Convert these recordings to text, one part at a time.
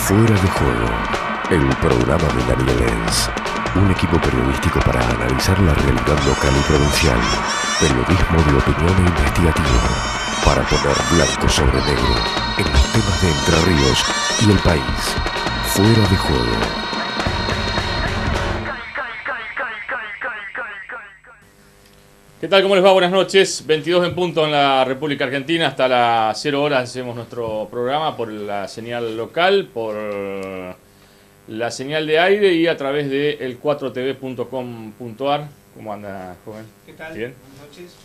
Fuera de Juego, el programa de Daniel Lenz, un equipo periodístico para analizar la realidad local y provincial, periodismo de opinión e investigativo, para poner blanco sobre negro en los temas de Entre Ríos y el país. Fuera de Juego. ¿Qué tal? ¿Cómo les va? Buenas noches. 22 en punto en la República Argentina. Hasta las 0 horas hacemos nuestro programa por la señal local, por la señal de aire y a través de el4tv.com.ar. ¿Cómo anda, joven? ¿Qué tal? Bien. Buenas noches.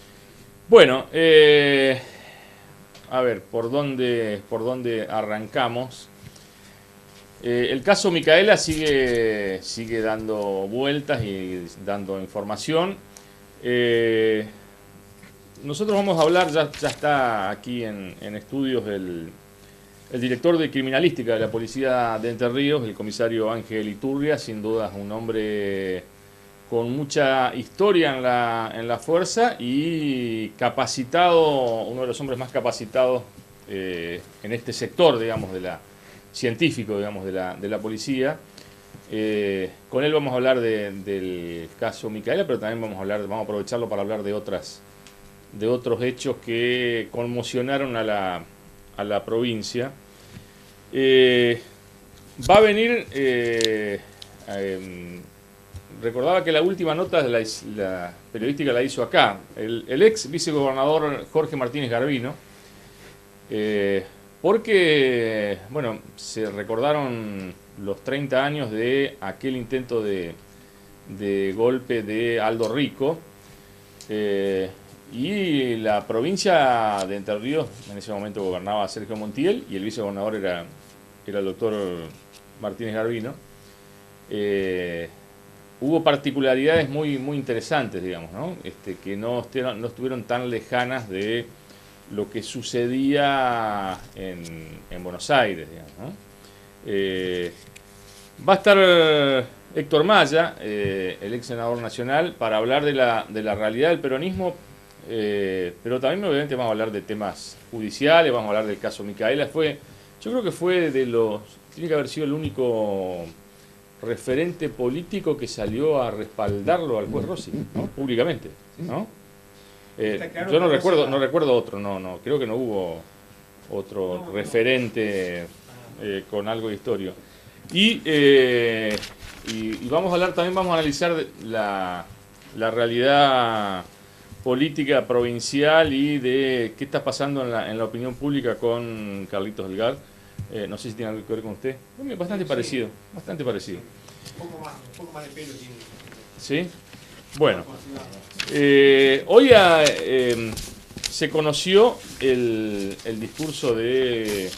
Bueno, a ver, ¿por dónde arrancamos? El caso Micaela sigue dando vueltas y dando información. Nosotros vamos a hablar, ya está aquí en estudios el director de criminalística de la policía de Entre Ríos, el comisario Ángel Iturria, sin duda un hombre con mucha historia en la fuerza y capacitado, uno de los hombres más capacitados en este sector, digamos, científico, digamos, de la policía. Con él vamos a hablar del caso Micaela, pero también vamos a aprovecharlo para hablar de otros hechos que conmocionaron a la provincia. Va a venir, recordaba que la última nota de la periodística la hizo acá, el ex vicegobernador Jorge Martínez Garbino, porque, bueno, se recordaron los 30 años de aquel intento de golpe de Aldo Rico, y la provincia de Entre Ríos, en ese momento gobernaba Sergio Montiel y el vicegobernador era el doctor Martínez Garbino. Hubo particularidades muy interesantes, digamos, ¿no? Que no estuvieron tan lejanas de lo que sucedía en Buenos Aires, digamos, ¿no? Va a estar Héctor Maya, el ex senador nacional, para hablar de la realidad del peronismo, pero también obviamente vamos a hablar de temas judiciales, vamos a hablar del caso Micaela. Yo creo que tiene que haber sido el único referente político que salió a respaldarlo al juez Rossi, ¿no? Públicamente, ¿no? Yo no recuerdo otro, creo que no hubo otro referente con algo de historia. Y vamos a hablar, también vamos a analizar la realidad política provincial y de qué está pasando en la opinión pública con Carlitos Delgar. No sé si tiene algo que ver con usted. Bastante parecido. Un poco más de pelo tiene. ¿Sí? Bueno. Hoy se conoció el discurso de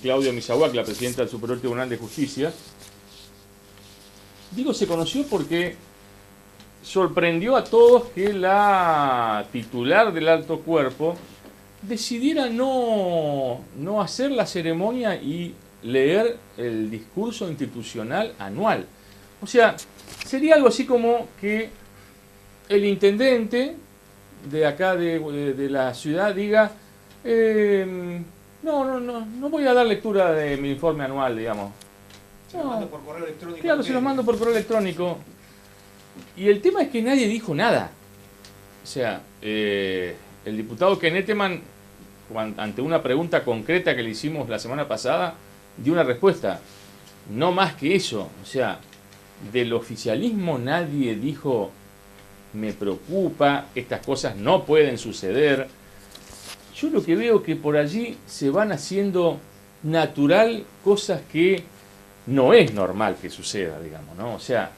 Claudia Misahuac, la presidenta del Superior Tribunal de Justicia. Digo se conoció porque sorprendió a todos que la titular del alto cuerpo decidiera no hacer la ceremonia y leer el discurso institucional anual. O sea, sería algo así como que el intendente de acá de la ciudad diga no voy a dar lectura de mi informe anual, digamos. Se lo mando por correo electrónico. Claro, se lo mando por correo electrónico. Y el tema es que nadie dijo nada. O sea, el diputado Keneteman, ante una pregunta concreta que le hicimos la semana pasada, dio una respuesta. No más que eso. O sea, del oficialismo nadie dijo, me preocupa, estas cosas no pueden suceder. Yo lo que veo que por allí se van haciendo natural cosas que no es normal que suceda, digamos, ¿no? O sea,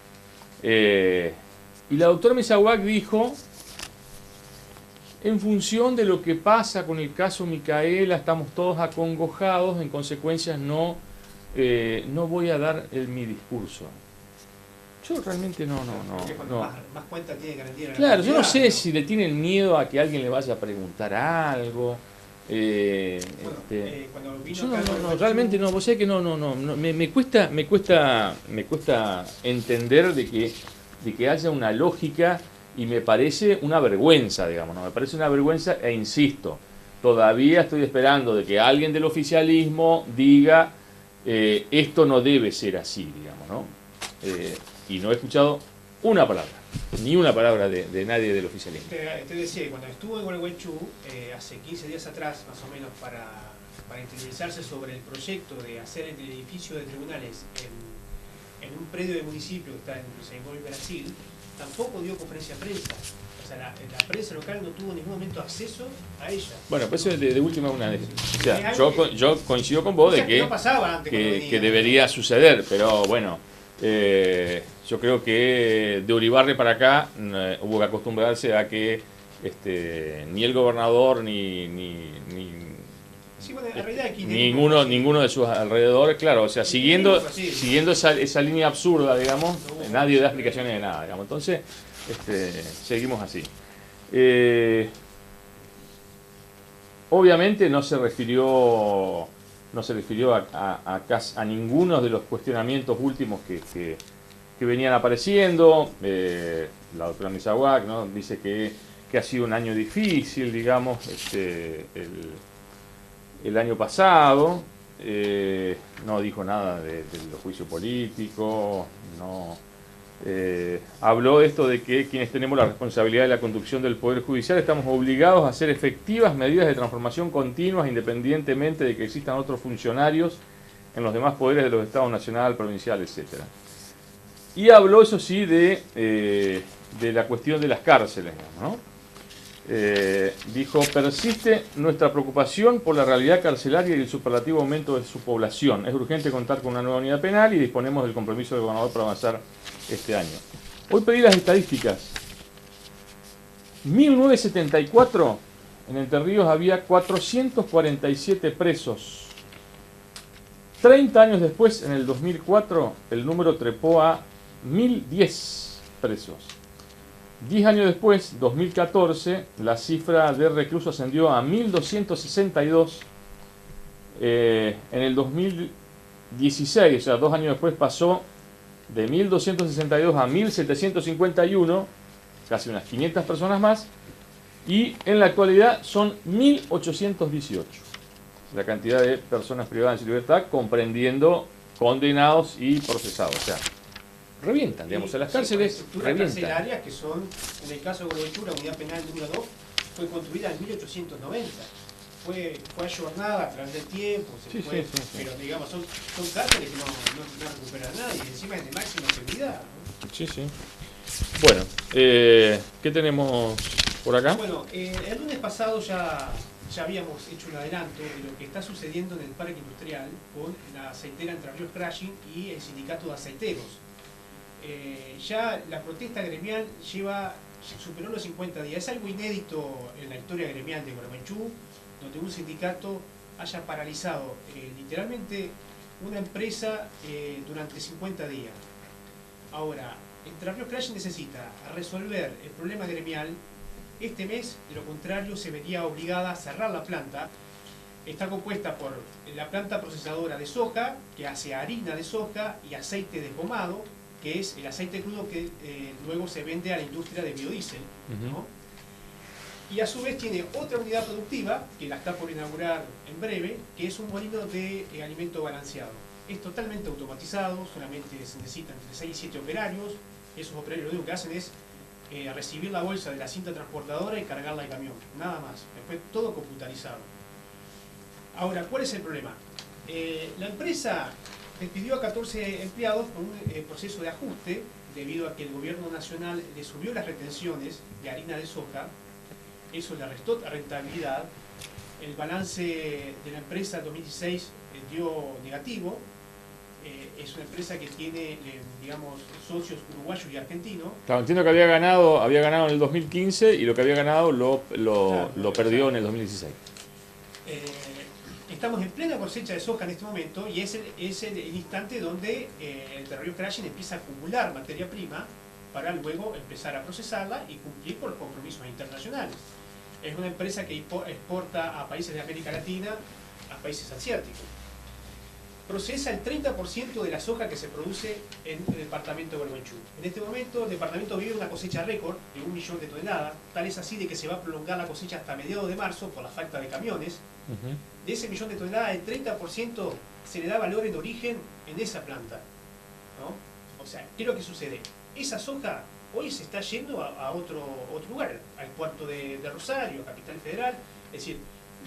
y la doctora Misahuac dijo, en función de lo que pasa con el caso Micaela, estamos todos acongojados, en consecuencia no voy a dar mi discurso. Yo realmente no. Más cuenta tiene garantía. Claro, yo no sé si le tienen miedo a que alguien le vaya a preguntar algo. Cuando vino yo realmente no. Vos sabés que no. Me cuesta entender de que haya una lógica y me parece una vergüenza, digamos, ¿no? Me parece una vergüenza e insisto, todavía estoy esperando de que alguien del oficialismo diga esto no debe ser así, digamos, ¿no? Y no he escuchado una palabra, ni una palabra de nadie del oficialismo. Te decía que cuando estuvo en Gualeguaychú, hace 15 días atrás, más o menos, para interiorizarse sobre el proyecto de hacer el edificio de tribunales en un predio del municipio que está en Seimol, Brasil, tampoco dio conferencia de prensa. O sea, la prensa local no tuvo en ningún momento acceso a ella. Bueno, pues eso de última una vez. O sea, yo coincido con vos de que, no pasaba antes que debería suceder, pero bueno, yo creo que de Uribarri para acá hubo que acostumbrarse a que ni el gobernador sí, bueno, en realidad aquí ninguno de sus alrededores, claro, o sea, siguiendo esa línea absurda, digamos, nadie da explicaciones de nada, digamos. Entonces, seguimos así. Obviamente no se refirió a ninguno de los cuestionamientos últimos que venían apareciendo. La doctora Misahuac, ¿no?, dice que ha sido un año difícil, digamos, el año pasado. No dijo nada de los juicios políticos, no. Habló esto de que quienes tenemos la responsabilidad de la conducción del Poder Judicial estamos obligados a hacer efectivas medidas de transformación continuas independientemente de que existan otros funcionarios en los demás poderes de los estados nacional, provincial, etc. Y habló, eso sí, de la cuestión de las cárceles, ¿no? Dijo: persiste nuestra preocupación por la realidad carcelaria y el superlativo aumento de su población. Es urgente contar con una nueva unidad penal y disponemos del compromiso del gobernador para avanzar este año. Hoy pedí las estadísticas. 1974 en Entre Ríos había 447 presos. 30 años después, en el 2004, el número trepó a 1010 presos. 10 años después, 2014, la cifra de reclusos ascendió a 1262. En el 2016, o sea, 2 años después, pasó de 1262 a 1751, casi unas 500 personas más, y en la actualidad son 1818. La cantidad de personas privadas de libertad, comprendiendo condenados y procesados. O sea, revientan, digamos, a las cárceles, revientan. Carcelarias que son, en el caso de Gualeguaychú, la unidad penal número 2 fue construida en 1890. Fue ayornada a través del tiempo, sí, pero digamos, son cárceles que no recuperan a nadie, encima es de máxima seguridad, ¿no? Sí, sí. Bueno, ¿qué tenemos por acá? Bueno, el lunes pasado ya habíamos hecho un adelanto de lo que está sucediendo en el parque industrial con la aceitera Entre Ríos Crushing y el sindicato de aceiteros. Ya la protesta gremial superó los 50 días. Es algo inédito en la historia gremial de Gualeguaychú, donde un sindicato haya paralizado literalmente una empresa durante 50 días. Ahora, Entre Ríos Crushing necesita resolver el problema gremial este mes, de lo contrario se vería obligada a cerrar la planta. Está compuesta por la planta procesadora de soja, que hace harina de soja y aceite desgomado, que es el aceite crudo que luego se vende a la industria de biodiesel, ¿no? Y a su vez tiene otra unidad productiva, que la está por inaugurar en breve, que es un molino de alimento balanceado. Es totalmente automatizado, solamente se necesitan entre 6 y 7 operarios. Esos operarios lo único que hacen es recibir la bolsa de la cinta transportadora y cargarla al camión, nada más. Después todo computarizado. Ahora, ¿cuál es el problema? La empresa despidió a 14 empleados con un proceso de ajuste, debido a que el gobierno nacional le subió las retenciones de harina de soja. Eso le restó rentabilidad. El balance de la empresa en 2016 dio negativo. Es una empresa que tiene, digamos, socios uruguayos y argentinos. Claro, entiendo que había ganado en el 2015 y lo que había ganado lo perdió en el 2016. Estamos en plena cosecha de soja en este momento y es el instante donde el Entre Ríos Crushing empieza a acumular materia prima para luego empezar a procesarla y cumplir con los compromisos internacionales. Es una empresa que exporta a países de América Latina, a países asiáticos. procesa el 30% de la soja que se produce en el departamento de Gualeguaychú. En este momento el departamento vive una cosecha récord de 1 millón de toneladas, tal es así de que se va a prolongar la cosecha hasta mediados de marzo por la falta de camiones. De ese millón de toneladas, el 30% se le da valor en origen en esa planta, ¿no? O sea, ¿qué es lo que sucede? Esa soja hoy se está yendo a otro lugar, al puerto de Rosario, Capital Federal, es decir,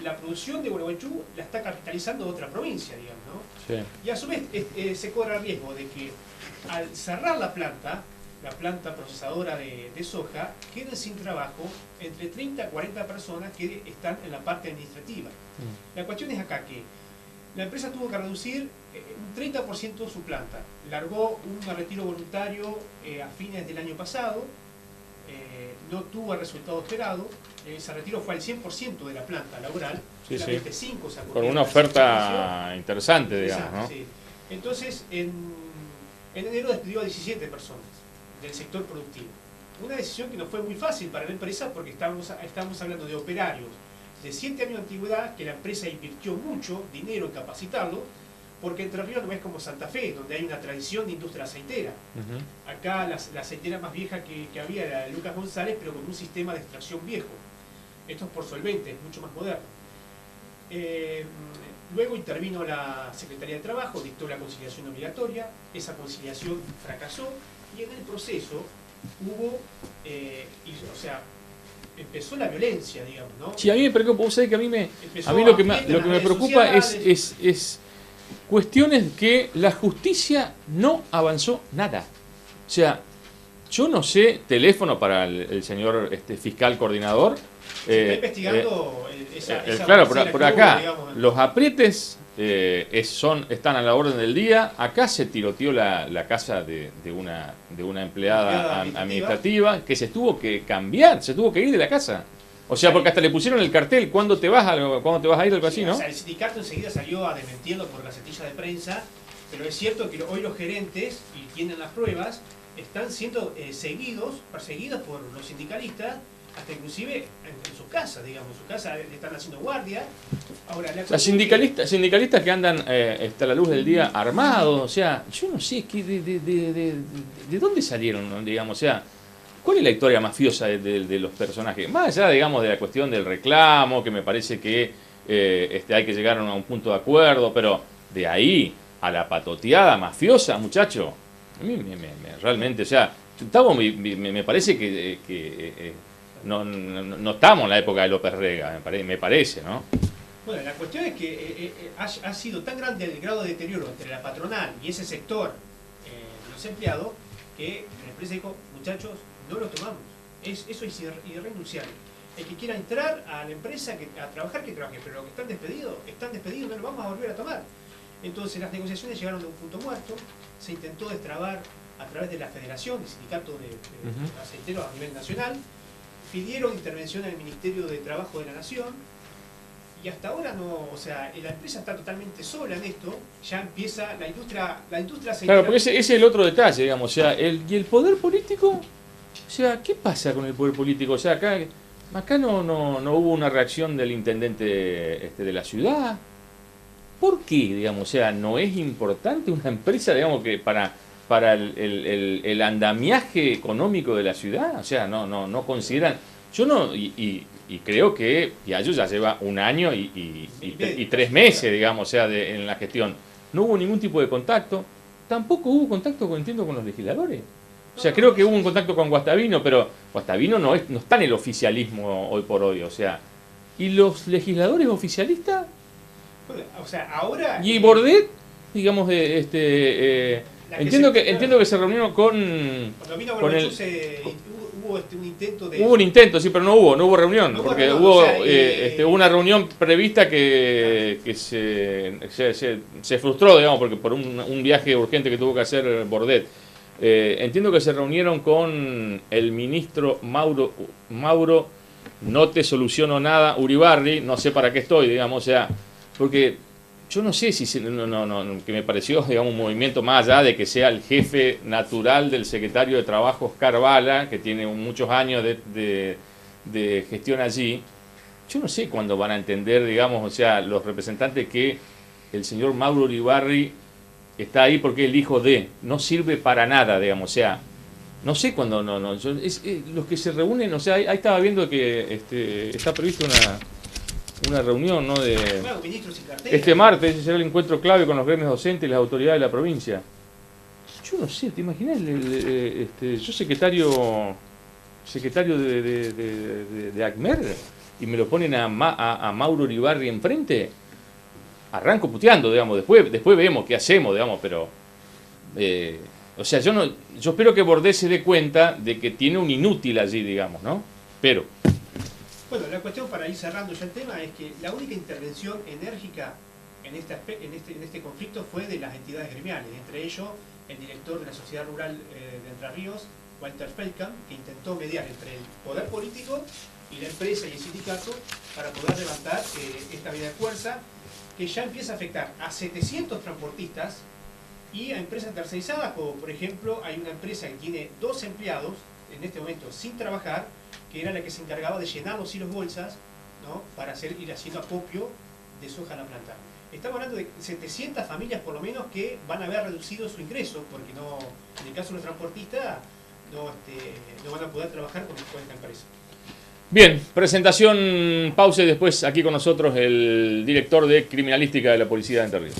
la producción de Gualeguaychú la está capitalizando otra provincia, digamos, ¿no? Sí. Y a su vez se corre el riesgo de que al cerrar la planta procesadora de soja, queden sin trabajo entre 30 a 40 personas que están en la parte administrativa. La cuestión es acá que la empresa tuvo que reducir un 30% su planta. Largó un retiro voluntario a fines del año pasado, no tuvo el resultado esperado. Ese retiro fue al 100% de la planta laboral, sí, solamente 5 se con una oferta interesante, digamos, ¿no? Sí. Entonces, en enero despidió a 17 personas del sector productivo. Una decisión que no fue muy fácil para la empresa porque estamos hablando de operarios de 7 años de antigüedad que la empresa invirtió mucho dinero en capacitarlo, porque Entre Ríos no es como Santa Fe, donde hay una tradición de industria aceitera. Acá la aceitera más vieja que había era de Lucas González, pero con un sistema de extracción viejo. Esto es por solventes, mucho más moderno. Luego intervino la Secretaría de Trabajo, dictó la conciliación obligatoria, esa conciliación fracasó y en el proceso hubo, o sea, empezó la violencia, digamos, ¿no? Sí, a mí me preocupa, vos sabés que a mí lo que me preocupa es cuestiones que la justicia no avanzó nada. O sea, yo no sé, teléfono para el señor fiscal coordinador. Está investigando claro, por acá, digamos, los aprietes están a la orden del día. Acá se tiroteó la casa de una empleada administrativa que se tuvo que cambiar, se tuvo que ir de la casa. O sea, porque hasta le pusieron el cartel, ¿cuándo te vas a ir algo así, no? O sea, el sindicato enseguida salió a desmentirlo por gacetilla de prensa, pero es cierto que hoy los gerentes, y tienen las pruebas, están siendo perseguidos por los sindicalistas, hasta inclusive en su casa, digamos, en su casa le están haciendo guardia. Ahora, sindicalistas que andan a la luz del día armados, o sea, yo no sé de dónde salieron, digamos, o sea, ¿cuál es la historia mafiosa de los personajes? Más allá, digamos, de la cuestión del reclamo, que me parece que hay que llegar a un punto de acuerdo, pero de ahí a la patoteada mafiosa, muchacho, a mí realmente, o sea, me parece que no estamos en la época de López Rega, me parece, ¿no? Bueno, la cuestión es que ha sido tan grande el grado de deterioro entre la patronal y ese sector de los empleados que la empresa dijo, muchachos, no lo tomamos. Eso es irrenunciable. El que quiera entrar a la empresa a trabajar, que trabaje, pero los que están despedidos, no lo vamos a volver a tomar. Entonces las negociaciones llegaron a un punto muerto, se intentó destrabar a través de la Federación, del Sindicato de Aceiteros a nivel nacional, pidieron intervención en el Ministerio de Trabajo de la Nación, y hasta ahora no, o sea, la empresa está totalmente sola en esto, ya empieza la industria aceitera. Claro, porque ese es el otro detalle, digamos, o sea, y el poder político, o sea, ¿qué pasa con el poder político? O sea, acá no hubo una reacción del intendente de la ciudad. ¿Por qué, digamos, o sea, no es importante una empresa, digamos, que para el andamiaje económico de la ciudad? O sea, no consideran, yo no, y creo que Piaggio ya lleva 1 año y 3 meses, digamos, o sea, en la gestión. No hubo ningún tipo de contacto, tampoco hubo contacto, entiendo, con los legisladores. O sea, creo que hubo un contacto con Guastavino, pero Guastavino no está en el oficialismo hoy por hoy, o sea, ¿y los legisladores oficialistas? O sea, ahora... Y Bordet, digamos, entiendo que se reunieron con... Cuando vino Gualeguaychú hubo un intento de... Hubo un intento, sí, pero no hubo reunión, porque hubo una reunión prevista que se frustró, digamos, porque por un viaje urgente que tuvo que hacer Bordet. Entiendo que se reunieron con el ministro Mauro, no te soluciono nada, Uribarri, no sé para qué estoy, digamos, o sea, porque yo no sé si que me pareció, digamos, un movimiento más allá de que sea el jefe natural del secretario de Trabajo, Oscar Bala, que tiene muchos años de gestión allí. Yo no sé cuándo van a entender, digamos, o sea, los representantes que el señor Mauro Uribarri está ahí porque es el hijo de, no sirve para nada, digamos, o sea, no sé cuándo, los que se reúnen, o sea, ahí estaba viendo que está previsto una reunión, ¿no? Bueno, ministros y carteras. Este martes será el encuentro clave con los gremios docentes y las autoridades de la provincia. Yo no sé, ¿te imaginas? Yo secretario de ACMER y me lo ponen a Mauro Uribarri enfrente, arranco puteando, digamos, después vemos qué hacemos, digamos, pero o sea, yo espero que Bordé se dé cuenta de que tiene un inútil allí, digamos, ¿no? Pero bueno, la cuestión, para ir cerrando ya el tema, es que la única intervención enérgica en este conflicto fue de las entidades gremiales, entre ellos el director de la Sociedad Rural de Entre Ríos, Walter Feldkamp, que intentó mediar entre el poder político y la empresa y el sindicato para poder levantar esta medida de fuerza que ya empieza a afectar a 700 transportistas y a empresas tercerizadas, como por ejemplo hay una empresa que tiene 2 empleados en este momento sin trabajar, que era la que se encargaba de llenar los hilos bolsas, ¿no? Para ir haciendo acopio de soja a la planta. Estamos hablando de 700 familias por lo menos que van a haber reducido su ingreso, porque no, en el caso de los transportistas no van a poder trabajar con esta empresa. bien, presentación, pausa y después aquí con nosotros el director de Criminalística de la Policía de Entre Ríos.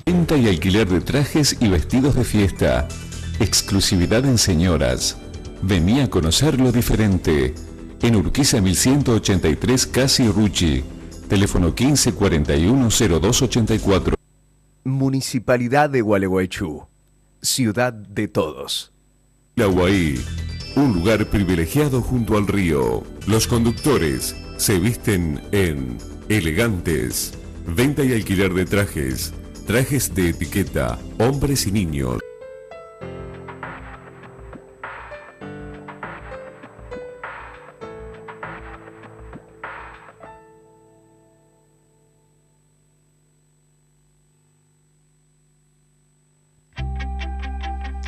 Venta y alquiler de trajes y vestidos de fiesta. Exclusividad en señoras. Vení a conocer lo diferente. En Urquiza 1183 Casi Rucci. Teléfono 1541-0284. Municipalidad de Gualeguaychú. Ciudad de todos. La Guaí, un lugar privilegiado junto al río. Los conductores se visten en elegantes. Venta y alquiler de trajes. Trajes de etiqueta, hombres y niños.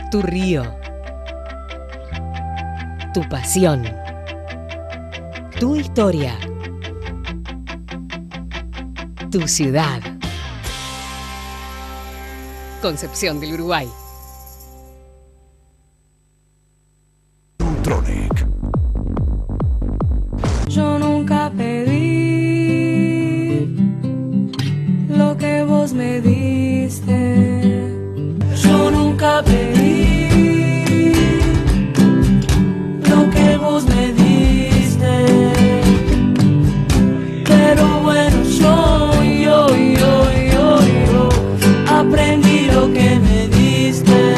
Tu río, tu pasión, tu historia, tu ciudad. Concepción del Uruguay. Tronic. Yo nunca pedí lo que vos me diste. Yo nunca pedí lo que vos me diste. Pero bueno, yo aprendí lo que me diste.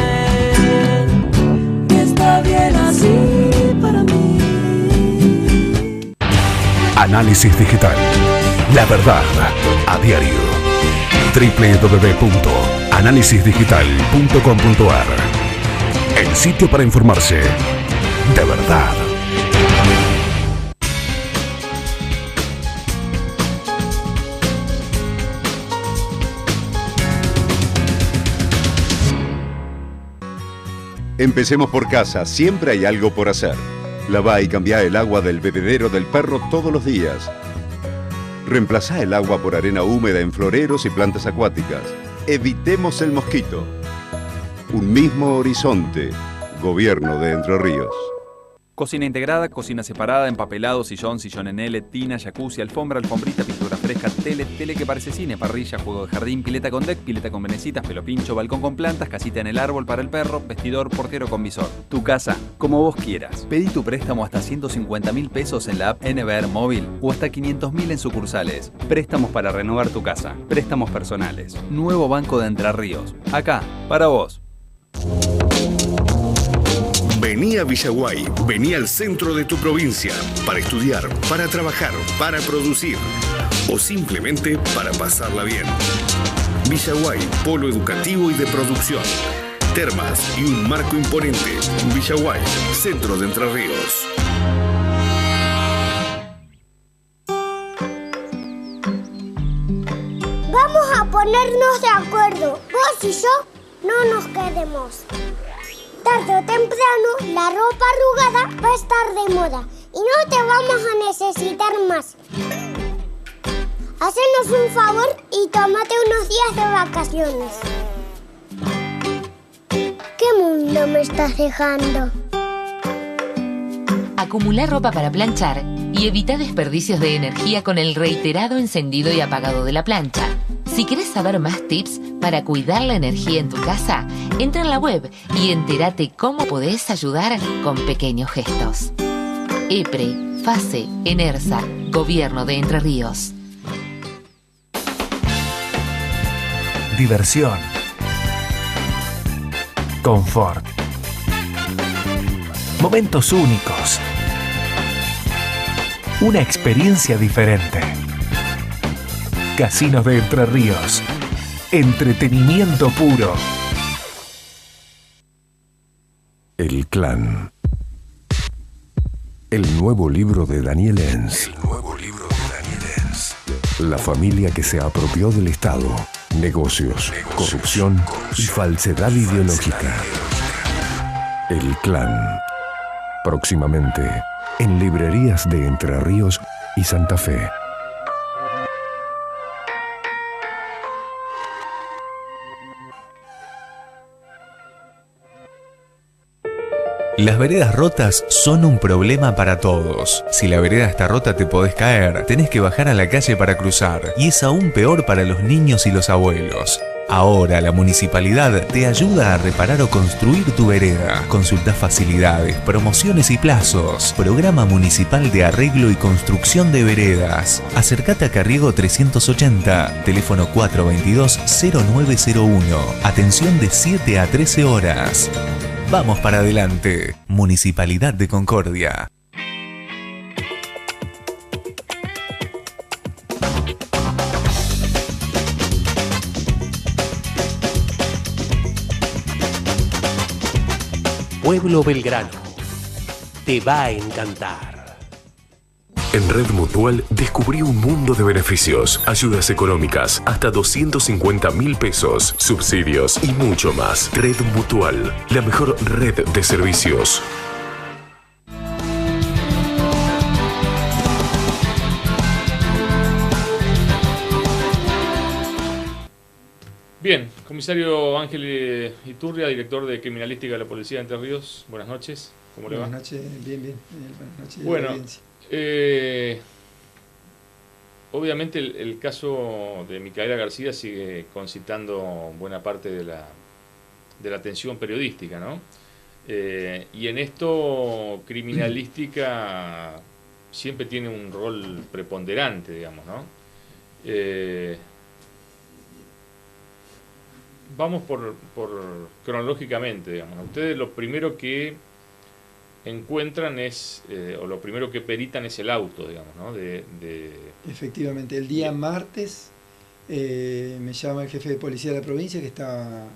Y está bien así para mí. Análisis digital. La verdad a diario. www.analisisdigital.com.ar. El sitio para informarse de verdad. Empecemos por casa, siempre hay algo por hacer. Lavá y cambiá el agua del bebedero del perro todos los días. Reemplazá el agua por arena húmeda en floreros y plantas acuáticas. Evitemos el mosquito. Un mismo horizonte. Gobierno de Entre Ríos. Cocina integrada, cocina separada, empapelado, sillón, sillón en L, tina, jacuzzi, alfombra, alfombrita, pintura fresca, tele que parece cine, parrilla, juego de jardín, pileta con deck, pileta con venecitas, pelo pincho, balcón con plantas, casita en el árbol para el perro, vestidor, portero con visor. Tu casa, como vos quieras. Pedí tu préstamo hasta 150.000 pesos en la app NBR Móvil o hasta 500.000 en sucursales. Préstamos para renovar tu casa. Préstamos personales. Nuevo Banco de Entre Ríos. Acá, para vos. Vení a Villaguay, vení al centro de tu provincia, para estudiar, para trabajar, para producir o simplemente para pasarla bien. Villaguay, polo educativo y de producción. termas y un marco imponente. Villaguay, centro de Entre Ríos. Vamos a ponernos de acuerdo. Vos y yo no nos quedemos. Tarde o temprano la ropa arrugada va a estar de moda y no te vamos a necesitar más. Hacenos un favor y tómate unos días de vacaciones. ¿Qué mundo me estás dejando? Acumula ropa para planchar y evita desperdicios de energía con el reiterado encendido y apagado de la plancha. Si querés saber más tips para cuidar la energía en tu casa, entra en la web y entérate cómo podés ayudar con pequeños gestos. EPRE, FASE, ENERSA, Gobierno de Entre Ríos. Diversión. Confort. Momentos únicos. Una experiencia diferente. Casinos de Entre Ríos. Entretenimiento puro. El Clan. El nuevo libro de Daniel Enz. La familia que se apropió del Estado, negocios, corrupción y falsedad ideológica. El Clan. Próximamente en librerías de Entre Ríos y Santa Fe. Las veredas rotas son un problema para todos. Si la vereda está rota te podés caer, tenés que bajar a la calle para cruzar, y es aún peor para los niños y los abuelos. Ahora la municipalidad te ayuda a reparar o construir tu vereda. Consulta facilidades, promociones y plazos. Programa Municipal de Arreglo y Construcción de Veredas. Acércate a Carriego 380, teléfono 422-0901. Atención de 7 a 13 horas. Vamos para adelante. Municipalidad de Concordia. Pueblo Belgrano. Te va a encantar. En Red Mutual descubrí un mundo de beneficios, ayudas económicas, hasta 250.000 pesos, subsidios y mucho más. Red Mutual, la mejor red de servicios. Bien, comisario Ángel Iturria, director de Criminalística de la Policía de Entre Ríos. Buenas noches, ¿cómo le va? Buenas noches, bien. Buenas noches. Bueno, obviamente el caso de Micaela García sigue concitando buena parte de la atención periodística, ¿no? Y en esto Criminalística siempre tiene un rol preponderante, digamos, ¿no? Vamos por cronológicamente, digamos. Ustedes lo primero que encuentran es, o lo primero que peritan es el auto, digamos, ¿no? Efectivamente, el día martes me llama el jefe de policía de la provincia, que está,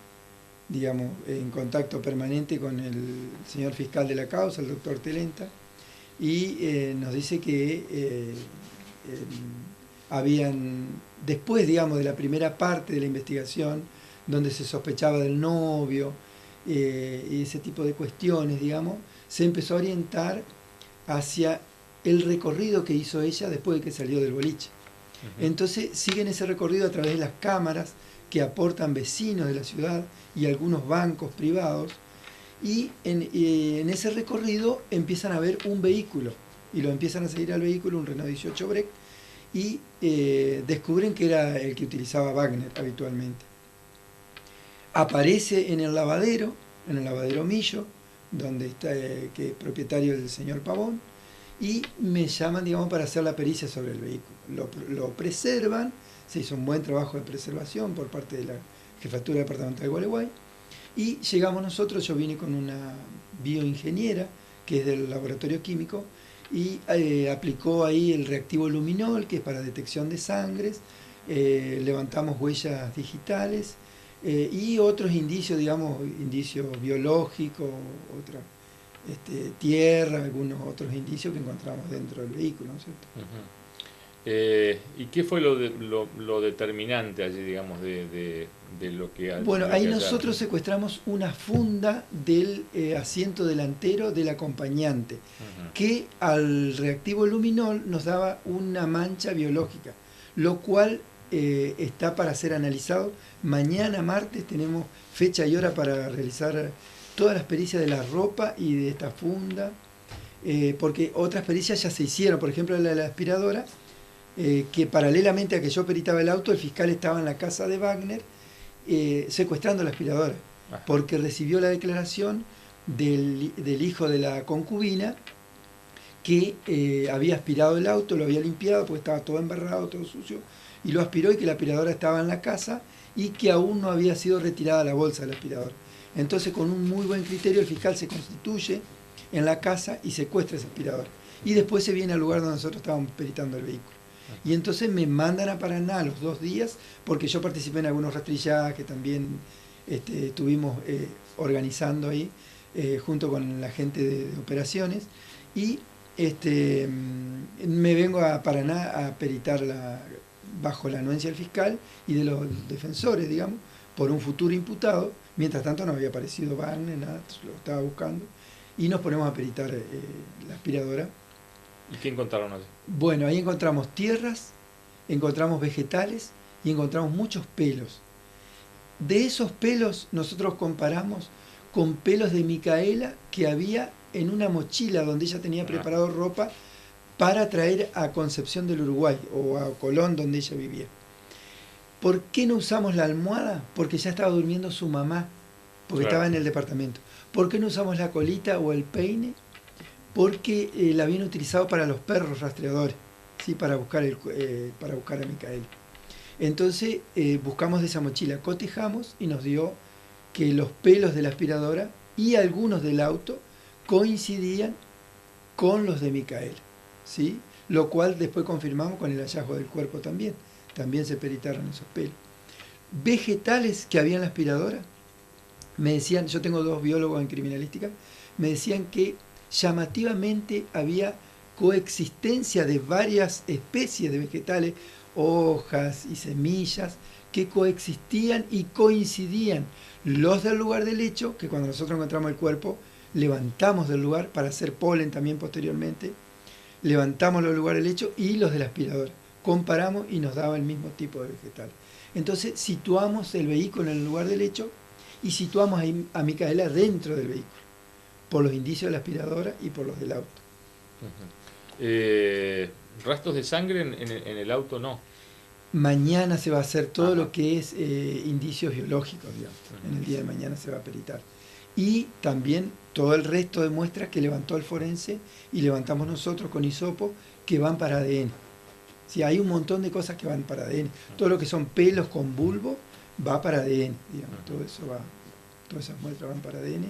digamos, en contacto permanente con el señor fiscal de la causa, el doctor Telenta, y nos dice que habían, después, digamos, de la primera parte de la investigación, donde se sospechaba del novio y ese tipo de cuestiones, digamos, se empezó a orientar hacia el recorrido que hizo ella después de que salió del boliche. Entonces siguen ese recorrido a través de las cámaras que aportan vecinos de la ciudad y algunos bancos privados, y en ese recorrido empiezan a ver un vehículo y lo empiezan a seguir al vehículo, un Renault 18 Break, y descubren que era el que utilizaba Wagner habitualmente. Aparece en el lavadero Millo, donde está, que es propietario del señor Pavón, y me llaman, digamos, para hacer la pericia sobre el vehículo. Lo preservan, se hizo un buen trabajo de preservación por parte de la Jefatura Departamental de Gualeguay, y llegamos nosotros, yo vine con una bioingeniera, que es del laboratorio químico, y aplicó ahí el reactivo luminol, que es para detección de sangres, levantamos huellas digitales, y otros indicios, digamos, indicios biológicos, otra tierra, algunos otros indicios que encontramos dentro del vehículo, ¿no es cierto? ¿Y qué fue lo determinante allí, digamos, de lo que... Bueno, lo ahí que nosotros secuestramos una funda del asiento delantero del acompañante, que al reactivo luminol nos daba una mancha biológica, lo cual está para ser analizado. Mañana martes tenemos fecha y hora para realizar todas las pericias de la ropa y de esta funda, porque otras pericias ya se hicieron, por ejemplo la de la aspiradora, que paralelamente a que yo peritaba el auto, el fiscal estaba en la casa de Wagner secuestrando la aspiradora, porque recibió la declaración del hijo de la concubina que había aspirado el auto, lo había limpiado porque estaba todo embarrado, todo sucio, y lo aspiró, y que la aspiradora estaba en la casa y que aún no había sido retirada la bolsa de la aspiradora. Entonces, con un muy buen criterio, el fiscal se constituye en la casa y secuestra esa aspiradora. Y después se viene al lugar donde nosotros estábamos peritando el vehículo. Y entonces me mandan a Paraná los 2 días, porque yo participé en algunos rastrillajes que también estuvimos organizando ahí, junto con la gente de operaciones, y me vengo a Paraná a peritar bajo la anuencia del fiscal y de los defensores, digamos, por un futuro imputado. Mientras tanto no había aparecido Wagner, nada, lo estaba buscando, y nos ponemos a peritar la aspiradora. ¿Y qué encontraron allí? Bueno, ahí encontramos tierras, encontramos vegetales y encontramos muchos pelos. De esos pelos nosotros comparamos con pelos de Micaela que había en una mochila donde ella tenía preparado ropa para traer a Concepción del Uruguay o a Colón, donde ella vivía. ¿Por qué no usamos la almohada? Porque ya estaba durmiendo su mamá, porque estaba en el departamento. ¿Por qué no usamos la colita o el peine? Porque la habían utilizado para los perros rastreadores, ¿sí? para buscar a Micaela. Entonces buscamos de esa mochila, cotejamos y nos dio que los pelos de la aspiradora y algunos del auto coincidían con los de Micaela, ¿sí? Lo cual después confirmamos con el hallazgo del cuerpo también. También se peritaron esos pelos. Vegetales que había en la aspiradora, me decían, yo tengo 2 biólogos en criminalística, me decían que llamativamente había coexistencia de varias especies de vegetales, hojas y semillas, que coexistían y coincidían. Los del lugar del hecho, que cuando nosotros encontramos el cuerpo, levantamos del lugar para hacer polen también posteriormente, levantamos los lugares del hecho, y los de la aspiradora. Comparamos y nos daba el mismo tipo de vegetal. Entonces situamos el vehículo en el lugar del hecho y situamos a Micaela dentro del vehículo, por los indicios de la aspiradora y por los del auto. ¿Rastros de sangre en el auto no? Mañana se va a hacer todo lo que es indicios biológicos, digamos. En el día de mañana se va a peritar. Y también todo el resto de muestras que levantó el forense y levantamos nosotros con hisopo, que van para ADN. Sí, hay un montón de cosas que van para ADN. Todo lo que son pelos con bulbo va para ADN, digamos. Todo eso va, todas esas muestras van para ADN.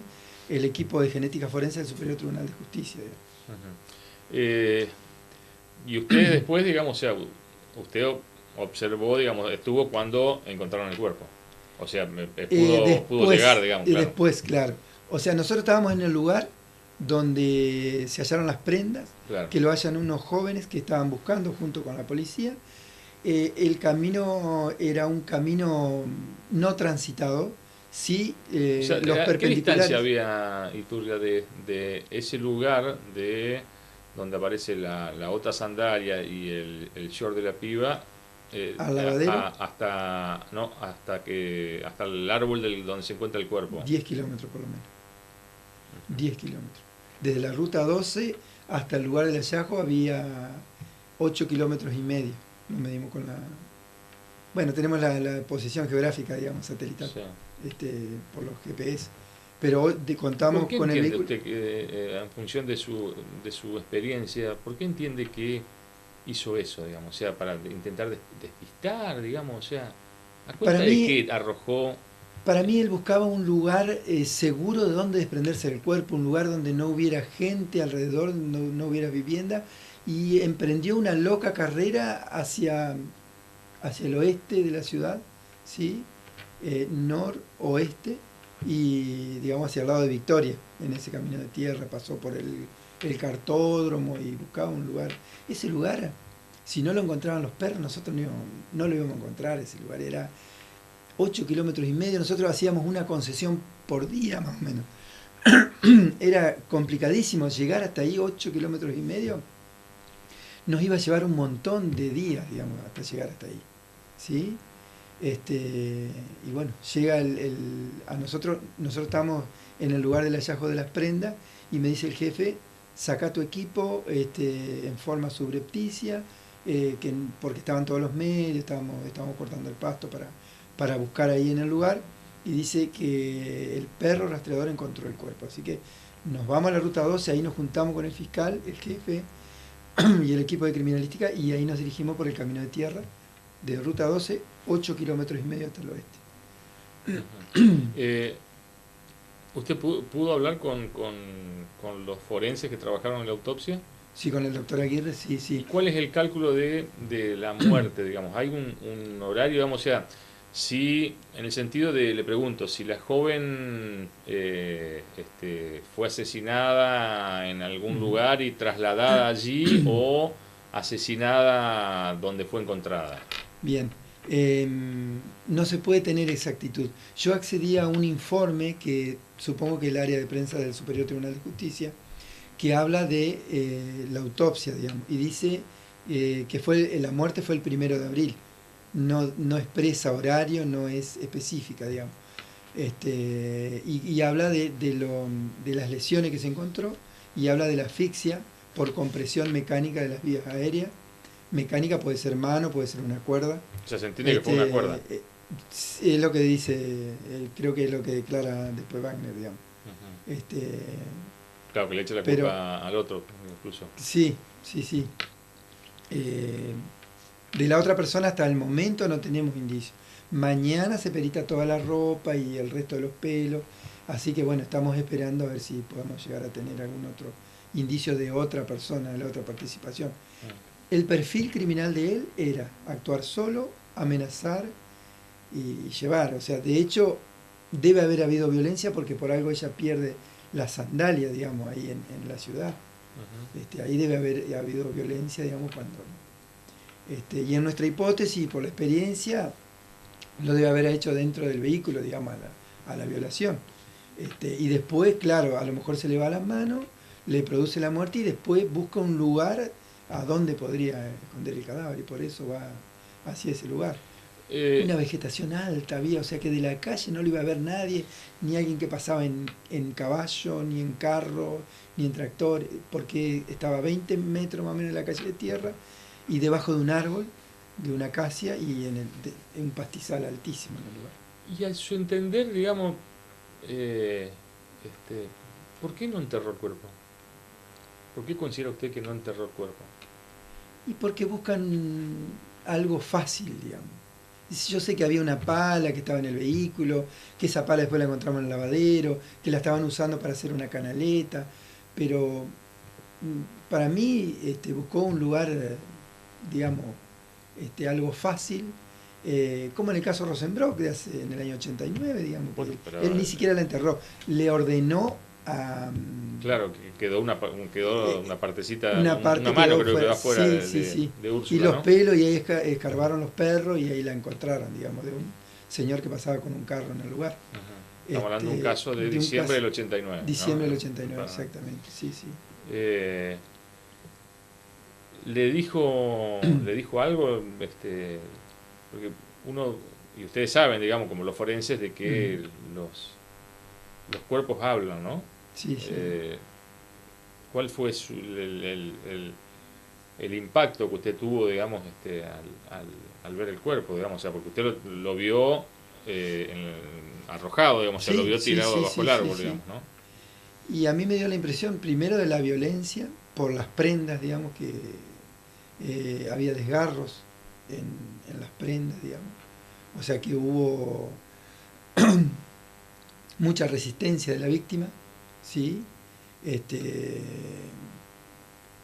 El equipo de genética forense del Superior Tribunal de Justicia. Y ustedes después, digamos, o sea, usted observó, digamos, estuvo cuando encontraron el cuerpo. O sea, pudo llegar, digamos. Claro. Después, claro. O sea, nosotros estábamos en el lugar donde se hallaron las prendas, claro, que lo hallan unos jóvenes que estaban buscando junto con la policía. El camino era un camino no transitado. Sí, o sea, los perpendiculares. ¿Qué distancia había, Iturria, de ese lugar donde aparece la otra sandalia y el short de la piba al lavadero? hasta el árbol donde se encuentra el cuerpo? 10 kilómetros por lo menos. 10 kilómetros. Desde la ruta 12 hasta el lugar del hallazgo había 8 kilómetros y medio. Nos medimos con la... Bueno, tenemos la posición geográfica, digamos, satelital. Sí. Por los GPS, pero contamos con el vehículo. ¿Por qué entiende usted, en función de su experiencia, por qué entiende que hizo eso, digamos? O sea, para intentar despistar, digamos, o sea, ¿a cuenta de qué arrojó? Para mí él buscaba un lugar seguro de donde desprenderse del cuerpo, un lugar donde no hubiera gente alrededor, no hubiera vivienda, y emprendió una loca carrera hacia el oeste de la ciudad, ¿sí? noroeste y digamos hacia el lado de Victoria. En ese camino de tierra pasó por el cartódromo y buscaba un lugar. Ese lugar, si no lo encontraban los perros, nosotros no lo íbamos a encontrar. Ese lugar era 8,5 kilómetros. Nosotros hacíamos una concesión por día más o menos. Era complicadísimo llegar hasta ahí, 8,5 kilómetros. Nos iba a llevar un montón de días, digamos, hasta llegar hasta ahí, ¿sí? Y bueno, llega a nosotros estábamos en el lugar del hallazgo de las prendas y me dice el jefe, saca tu equipo en forma subrepticia, porque estaban todos los medios, estábamos cortando el pasto para buscar ahí en el lugar, y dice que el perro rastreador encontró el cuerpo. Así que nos vamos a la ruta 12, ahí nos juntamos con el fiscal, el jefe y el equipo de criminalística, y ahí nos dirigimos por el camino de tierra de ruta 12, 8,5 kilómetros hasta el oeste. ¿Usted pudo hablar con los forenses que trabajaron en la autopsia? Sí, con el doctor Aguirre, sí. ¿Y cuál es el cálculo de la muerte, digamos? ¿Hay un horario, digamos? O sea, si, en el sentido de, le pregunto, si la joven fue asesinada en algún lugar y trasladada allí o asesinada donde fue encontrada. Bien, no se puede tener exactitud. Yo accedí a un informe que supongo que el área de prensa del Superior Tribunal de Justicia, que habla de la autopsia, digamos, y dice que la muerte fue el 1 de abril. No expresa horario, no es específica, digamos. Y habla de las lesiones que se encontró, y habla de la asfixia por compresión mecánica de las vías aéreas. Mecánica puede ser mano, puede ser una cuerda. O sea, se entiende que fue una cuerda. Es lo que dice, creo que es lo que declara después Wagner, digamos. Claro, que le echa la culpa al otro, incluso. Sí. De la otra persona hasta el momento no tenemos indicios. Mañana se perita toda la ropa y el resto de los pelos, así que bueno, estamos esperando a ver si podemos llegar a tener algún otro indicio de otra persona, de la otra participación. El perfil criminal de él era actuar solo, amenazar y llevar. O sea, de hecho, debe haber habido violencia porque por algo ella pierde la sandalia, digamos, ahí en la ciudad. Ahí debe haber habido violencia, digamos, cuando... y en nuestra hipótesis, por la experiencia, lo debe haber hecho dentro del vehículo, digamos, a la violación. Y después, claro, a lo mejor se le va las manos, le produce la muerte y después busca un lugar a donde podría esconder el cadáver, y por eso va hacia ese lugar. Una vegetación alta había, o sea que de la calle no lo iba a ver nadie, ni alguien que pasaba en caballo, ni en carro, ni en tractor, porque estaba a 20 metros más o menos de la calle de tierra, y debajo de un árbol, de una acacia, y en un pastizal altísimo en el lugar. Y a su entender, digamos, ¿por qué no enterró el cuerpo? ¿Por qué considera usted que no enterró el cuerpo? Y porque buscan algo fácil, digamos. Yo sé que había una pala que estaba en el vehículo, que esa pala después la encontramos en el lavadero, que la estaban usando para hacer una canaleta, pero para mí buscó un lugar, digamos, algo fácil, como en el caso Rosenbrock en el año 89, digamos. Bueno, él ni siquiera la enterró, le ordenó a... Claro, que quedó una partecita, una mano creo que quedó afuera de Úrsula, y los ¿no? pelos, y ahí escarbaron los perros y ahí la encontraron, digamos, de un señor que pasaba con un carro en el lugar. Estamos hablando de un caso de diciembre del 89. Diciembre del 89, exactamente, sí. ¿Le dijo algo? Porque uno, y ustedes saben, digamos, como los forenses, de que los cuerpos hablan, ¿no? Sí. ¿Cuál fue el impacto que usted tuvo, digamos, al ver el cuerpo, digamos? O sea, porque usted lo vio arrojado, digamos, se lo vio tirado bajo el árbol, digamos, ¿no? Y a mí me dio la impresión, primero, de la violencia por las prendas, digamos, que había desgarros en las prendas, digamos. O sea que hubo mucha resistencia de la víctima, ¿sí?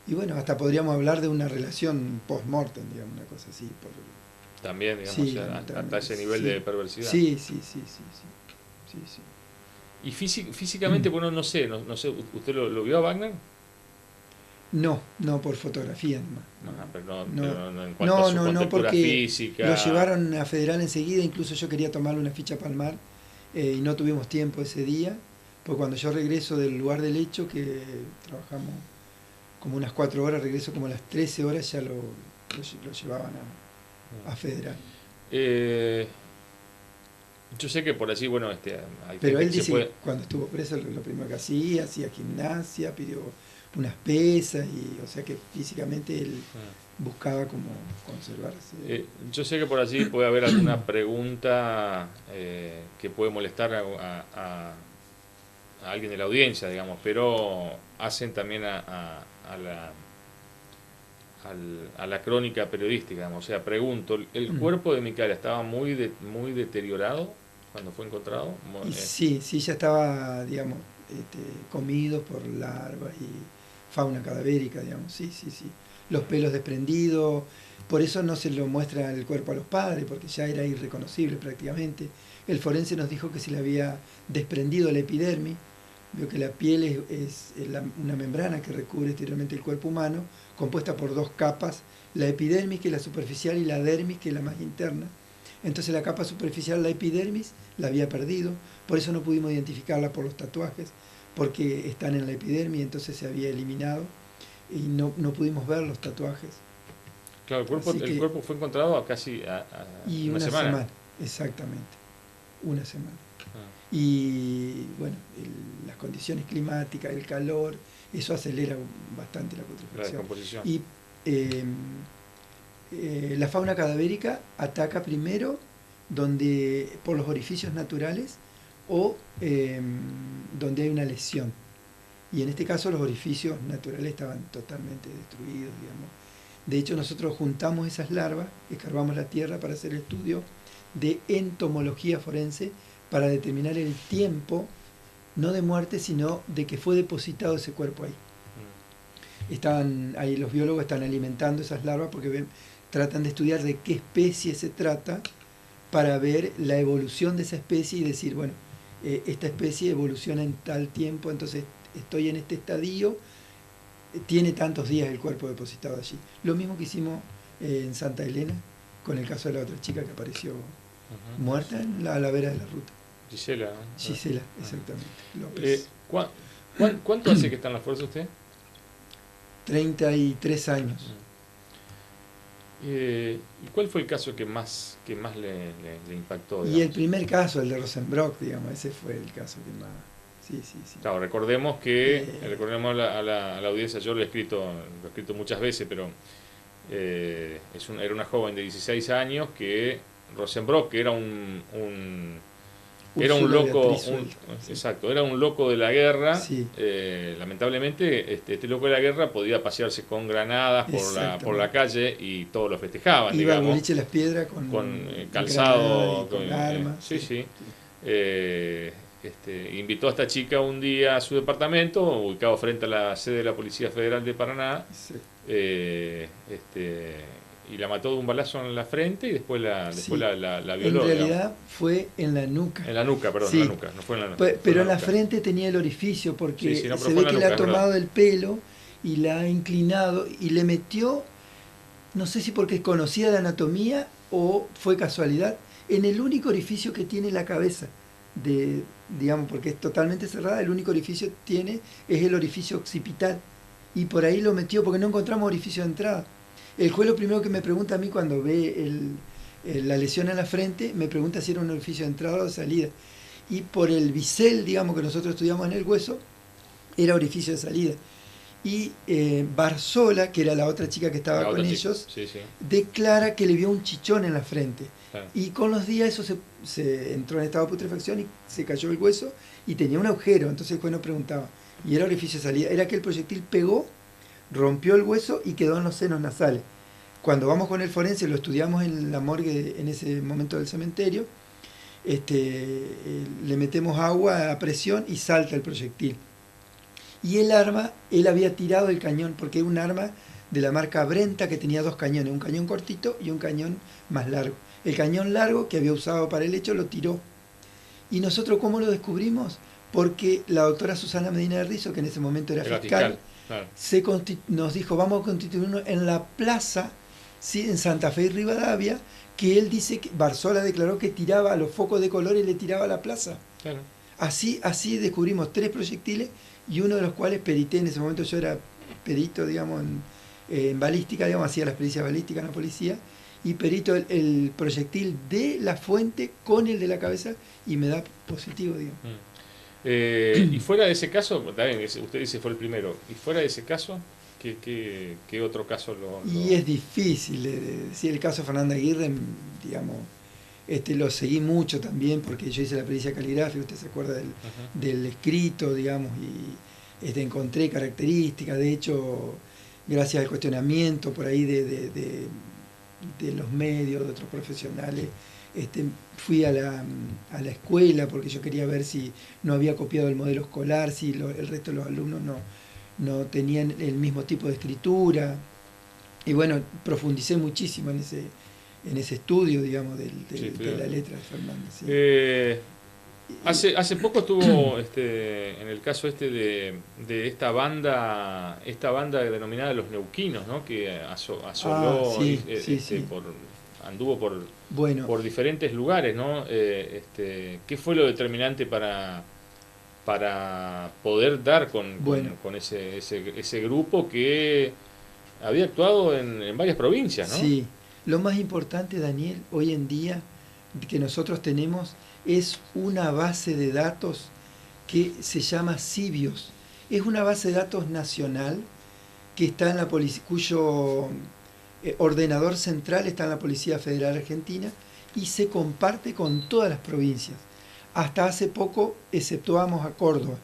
Y bueno, hasta podríamos hablar de una relación post-mortem, digamos, una cosa así, También, digamos, Sí, o sea, hasta lamentablemente, ese nivel sí. de perversidad. Sí. Y físicamente, bueno, no sé, ¿usted lo vio a Wagner? No, por fotografía nomás. Ajá, pero no en cuanto a su contextura porque física. lo llevaron a Federal enseguida, incluso yo quería tomarle una ficha palmar y no tuvimos tiempo ese día, porque cuando yo regreso del lugar del hecho, que trabajamos como unas 4 horas, regreso como a las 13 horas, ya lo llevaban a Federal. Yo sé que por allí, bueno, hay pero gente él que dice puede... que cuando estuvo preso lo primero que hacía gimnasia, pidió unas pesas, y o sea que físicamente él buscaba como conservarse. Yo sé que por allí puede haber alguna pregunta que puede molestar a alguien de la audiencia, digamos, pero hacen también a la crónica periodística, digamos. O sea, pregunto, ¿el cuerpo de Micaela estaba muy deteriorado cuando fue encontrado? Sí, ya estaba, digamos, comido por larvas y fauna cadavérica, digamos, sí. Los pelos desprendidos, por eso no se lo muestra el cuerpo a los padres, porque ya era irreconocible prácticamente. El forense nos dijo que se le había desprendido la epidermis. Veo que la piel es una membrana que recubre exteriormente el cuerpo humano, compuesta por 2 capas, la epidermis, que es la superficial, y la dermis, que es la más interna. Entonces la capa superficial, la epidermis, la había perdido, por eso no pudimos identificarla por los tatuajes, porque están en la epidermis, entonces se había eliminado y no pudimos ver los tatuajes. Claro, el cuerpo fue encontrado a casi una semana. Exactamente, una semana. Y bueno, las condiciones climáticas, el calor, eso acelera bastante la putrefacción. La descomposición. Y la fauna cadavérica ataca primero por los orificios naturales o donde hay una lesión. Y en este caso los orificios naturales estaban totalmente destruidos, digamos. De hecho, nosotros juntamos esas larvas, escarbamos la tierra para hacer el estudio de entomología forense, para determinar el tiempo, no de muerte, sino de que fue depositado ese cuerpo ahí. Ahí los biólogos están alimentando esas larvas porque tratan de estudiar de qué especie se trata para ver la evolución de esa especie y decir, bueno, esta especie evoluciona en tal tiempo, entonces estoy en este estadio, tiene tantos días el cuerpo depositado allí. Lo mismo que hicimos en Santa Elena con el caso de la otra chica que apareció muerta a la vera de la ruta. Gisela, exactamente. López. ¿Cuánto hace que está en la fuerza usted? 33 años. ¿Y cuál fue el caso que más le impactó? Digamos? Y el primer caso, el de Rosenbrock, digamos, ese fue el caso que más... Sí. Claro, recordemos a la audiencia, yo lo he escrito muchas veces, pero era una joven de 16 años que Rosenbrock, que era un loco, era un loco de la guerra. Sí. Lamentablemente, este loco de la guerra podía pasearse con granadas por la calle y todos lo festejaban. Iba digamos, a boliche Las Piedras con calzado, con armas. Sí. Invitó a esta chica un día a su departamento, ubicado frente a la sede de la Policía Federal de Paraná. Sí. Y la mató de un balazo en la frente y después la violó. En realidad fue en la nuca. En la nuca, perdón, en la nuca, no fue en la nuca. Pero en la frente tenía el orificio, porque se ve que le ha tomado del pelo y la ha inclinado y le metió, no sé si porque conocía la anatomía o fue casualidad, en el único orificio que tiene la cabeza, digamos, porque es totalmente cerrada, el único orificio que tiene es el orificio occipital. Y por ahí lo metió, porque no encontramos orificio de entrada. El juez lo primero que me pregunta a mí cuando ve la lesión en la frente, me pregunta si era un orificio de entrada o de salida. Y por el bisel, digamos, que nosotros estudiamos en el hueso, era orificio de salida. Y Barzola, que era la otra chica que estaba con ellos, declara que le vio un chichón en la frente. Claro. Y con los días eso se entró en estado de putrefacción y se cayó el hueso y tenía un agujero. Entonces el juez nos preguntaba, y era orificio de salida. Era que el proyectil pegó, rompió el hueso y quedó en los senos nasales. Cuando vamos con el forense, lo estudiamos en la morgue en ese momento del cementerio, le metemos agua a presión y salta el proyectil. Y el arma, él había tirado el cañón, porque es un arma de la marca Brenta, que tenía 2 cañones, un cañón cortito y un cañón más largo. El cañón largo que había usado para el hecho lo tiró. ¿Y nosotros cómo lo descubrimos? Porque la doctora Susana Medina de Rizo, que en ese momento era fiscal, claro, nos dijo, vamos a constituirnos en la plaza, ¿sí?, en Santa Fe y Rivadavia, que él dice que Barzola declaró que tiraba a los focos de color y le tiraba a la plaza. Claro. Así descubrimos 3 proyectiles, y uno de los cuales perité. En ese momento yo era perito, digamos, en balística, digamos, hacía las pericias balísticas en la policía, y perito el proyectil de la fuente con el de la cabeza, y me da positivo, digamos. Y fuera de ese caso, también usted dice fue el primero, y fuera de ese caso, ¿qué otro caso Y es difícil decir. El caso de Fernanda Aguirre, digamos, lo seguí mucho también, porque yo hice la pericia caligráfica, usted se acuerda del escrito, digamos, y encontré características. De hecho, gracias al cuestionamiento por ahí de los medios, de otros profesionales, fui a la escuela porque yo quería ver si no había copiado el modelo escolar, si el resto de los alumnos no tenían el mismo tipo de escritura. Y bueno, profundicé muchísimo en ese estudio, digamos, de la letra de Fernández. Sí. Hace poco estuvo en el caso de esta banda denominada Los Neuquinos, ¿no?, que asoló, anduvo por diferentes lugares, ¿no? ¿Qué fue lo determinante para poder dar con ese grupo que había actuado en varias provincias, ¿no? Sí, lo más importante, Daniel, hoy en día que nosotros tenemos es una base de datos que se llama CIBIOS. Es una base de datos nacional que está en la policía, cuyo ordenador central está en la Policía Federal Argentina, y se comparte con todas las provincias. Hasta hace poco exceptuamos a Córdoba.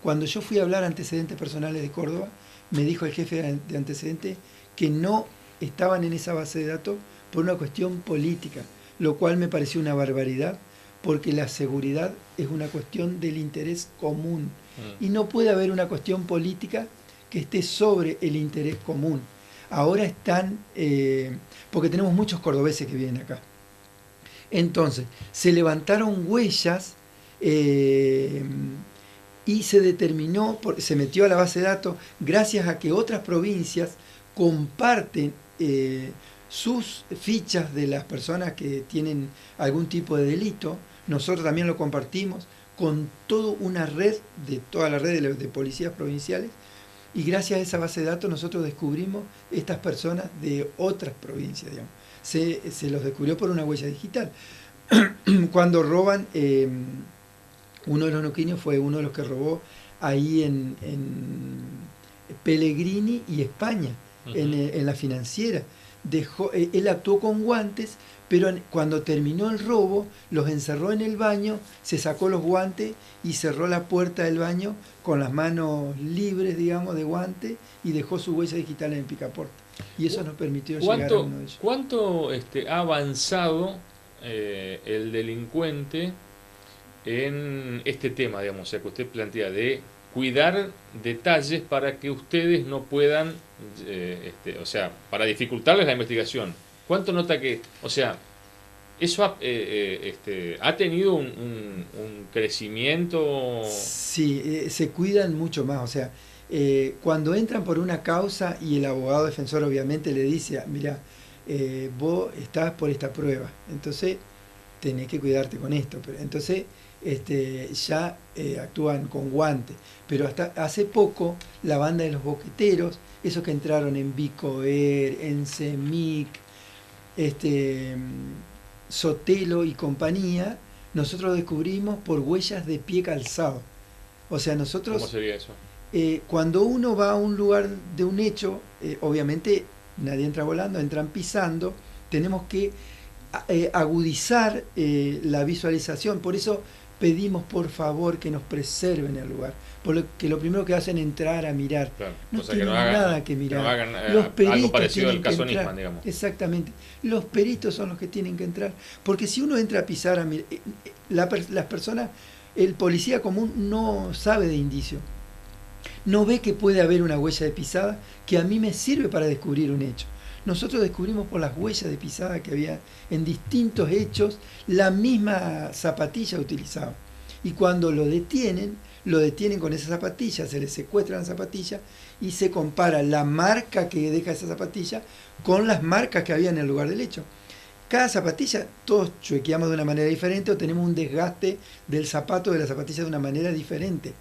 Cuando yo fui a hablar antecedentes personales de Córdoba, me dijo el jefe de antecedentes que no estaban en esa base de datos por una cuestión política, lo cual me pareció una barbaridad, porque la seguridad es una cuestión del interés común, y no puede haber una cuestión política que esté sobre el interés común. Ahora están, porque tenemos muchos cordobeses que vienen acá. Entonces, se levantaron huellas y se determinó, se metió a la base de datos gracias a que otras provincias comparten sus fichas de las personas que tienen algún tipo de delito. Nosotros también lo compartimos con toda una red, toda la red de policías provinciales, y gracias a esa base de datos nosotros descubrimos estas personas de otras provincias, digamos. Se los descubrió por una huella digital. Cuando roban, uno de los neuquinos fue uno de los que robó ahí en Pellegrini y España, en la financiera. Él actuó con guantes, pero cuando terminó el robo, los encerró en el baño, se sacó los guantes y cerró la puerta del baño con las manos libres, digamos, de guante, y dejó su huella digital en el picaporte. Y eso nos permitió llegar a uno de ellos. ¿Cuánto ha avanzado el delincuente en este tema, digamos, o sea, que usted plantea de cuidar detalles para que ustedes no puedan, o sea, para dificultarles la investigación? ¿Cuánto nota que, o sea, eso ha tenido un crecimiento? Sí, se cuidan mucho más, o sea, cuando entran por una causa y el abogado defensor obviamente le dice, mira, vos estás por esta prueba, entonces tenés que cuidarte con esto. Pero entonces ya actúan con guantes. Pero hasta hace poco la banda de los boqueteros, esos que entraron en Bicoer, en CEMIC, Sotelo y compañía, nosotros descubrimos por huellas de pie calzado. O sea, nosotros... ¿Cómo sería eso? Cuando uno va a un lugar de un hecho, obviamente nadie entra volando, entran pisando, tenemos que agudizar la visualización. Por eso pedimos por favor que nos preserven el lugar, porque lo primero que hacen es entrar a mirar. Claro, no tienen que no hagan, nada que mirar. Que no hagan, los peritos algo parecido al caso entrar. Nisman, digamos. Exactamente. Los peritos son los que tienen que entrar, porque si uno entra a pisar, a mirar, las personas, el policía común no sabe de indicio. no ve que puede haber una huella de pisada que a mí me sirve para descubrir un hecho. Nosotros descubrimos por las huellas de pisada que había en distintos hechos la misma zapatilla utilizada. Y cuando lo detienen con esa zapatilla, se le secuestra la zapatilla y se compara la marca que deja esa zapatilla con las marcas que había en el lugar del hecho. Cada zapatilla, todos chuequeamos de una manera diferente o tenemos un desgaste del zapato de la zapatilla de una manera diferente.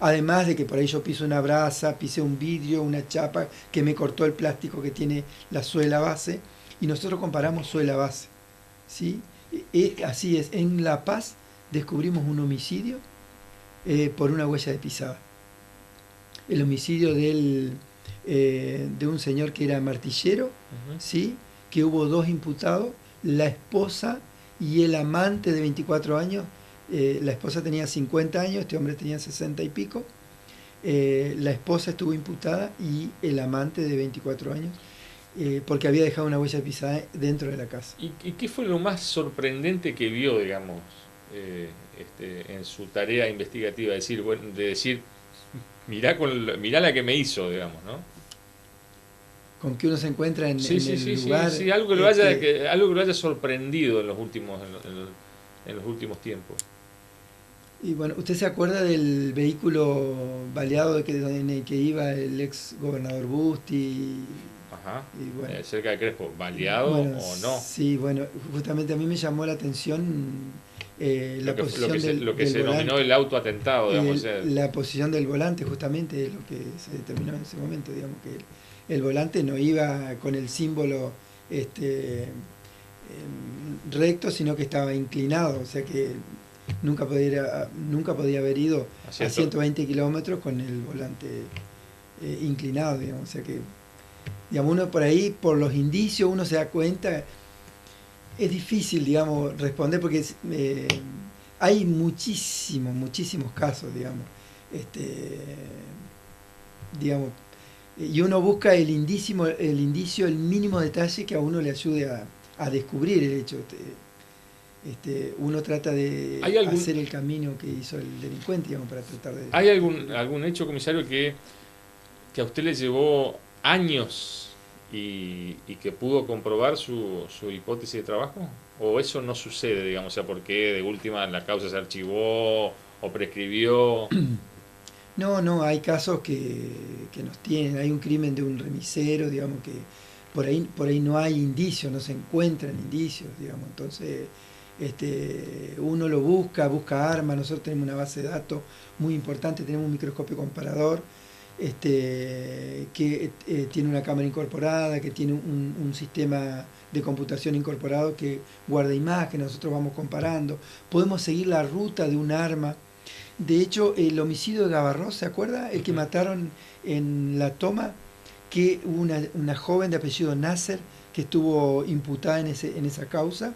Además de que por ahí yo piso una brasa, pisé un vidrio, una chapa que me cortó el plástico que tiene la suela base, y nosotros comparamos suela base, ¿sí? Así es, en La Paz descubrimos un homicidio por una huella de pisada. El homicidio de un señor que era martillero, ¿sí? Que hubo 2 imputados, la esposa y el amante de 24 años. La esposa tenía 50 años, este hombre tenía 60 y pico. La esposa estuvo imputada y el amante de 24 años, porque había dejado una huella pisada dentro de la casa. ¿Y qué fue lo más sorprendente que vio, digamos, en su tarea investigativa? De decir, mirá la que me hizo, digamos, ¿no? Con que uno se encuentra en el lugar. Sí, algo que lo haya sorprendido en los últimos tiempos. Y bueno, ¿usted se acuerda del vehículo baleado en el que iba el ex gobernador Busti? Ajá. Y bueno, cerca de Crespo, ¿baleado o no? Sí, bueno, justamente a mí me llamó la atención la posición lo que del se denominó volante. el autoatentado, digamos. La posición del volante, justamente, es lo que se determinó en ese momento, digamos, que el volante no iba con el símbolo recto, sino que estaba inclinado, o sea que nunca podía haber ido a 120 kilómetros con el volante inclinado, digamos, o sea que, digamos, uno por ahí, por los indicios, uno se da cuenta. Es difícil, digamos, responder porque hay muchísimos casos, digamos, y uno busca el indicio, el mínimo detalle que a uno le ayude a descubrir el hecho. Uno trata de hacer el camino que hizo el delincuente, digamos, para tratar de... ¿Hay algún hecho, comisario, que a usted le llevó años y que pudo comprobar su hipótesis de trabajo? ¿O eso no sucede, digamos? O sea, porque de última la causa se archivó o prescribió. No, hay casos que nos tienen. Hay un crimen de un remisero, digamos, que por ahí no hay indicios, no se encuentran indicios, digamos. Entonces, uno lo busca armas. Nosotros tenemos una base de datos muy importante, tenemos un microscopio comparador, que tiene una cámara incorporada, que tiene un sistema de computación incorporado que guarda imágenes, nosotros vamos comparando, podemos seguir la ruta de un arma. De hecho, el homicidio de Gavarrós, ¿se acuerda? El que mataron en La Toma, que hubo una joven de apellido Nasser que estuvo imputada en esa causa.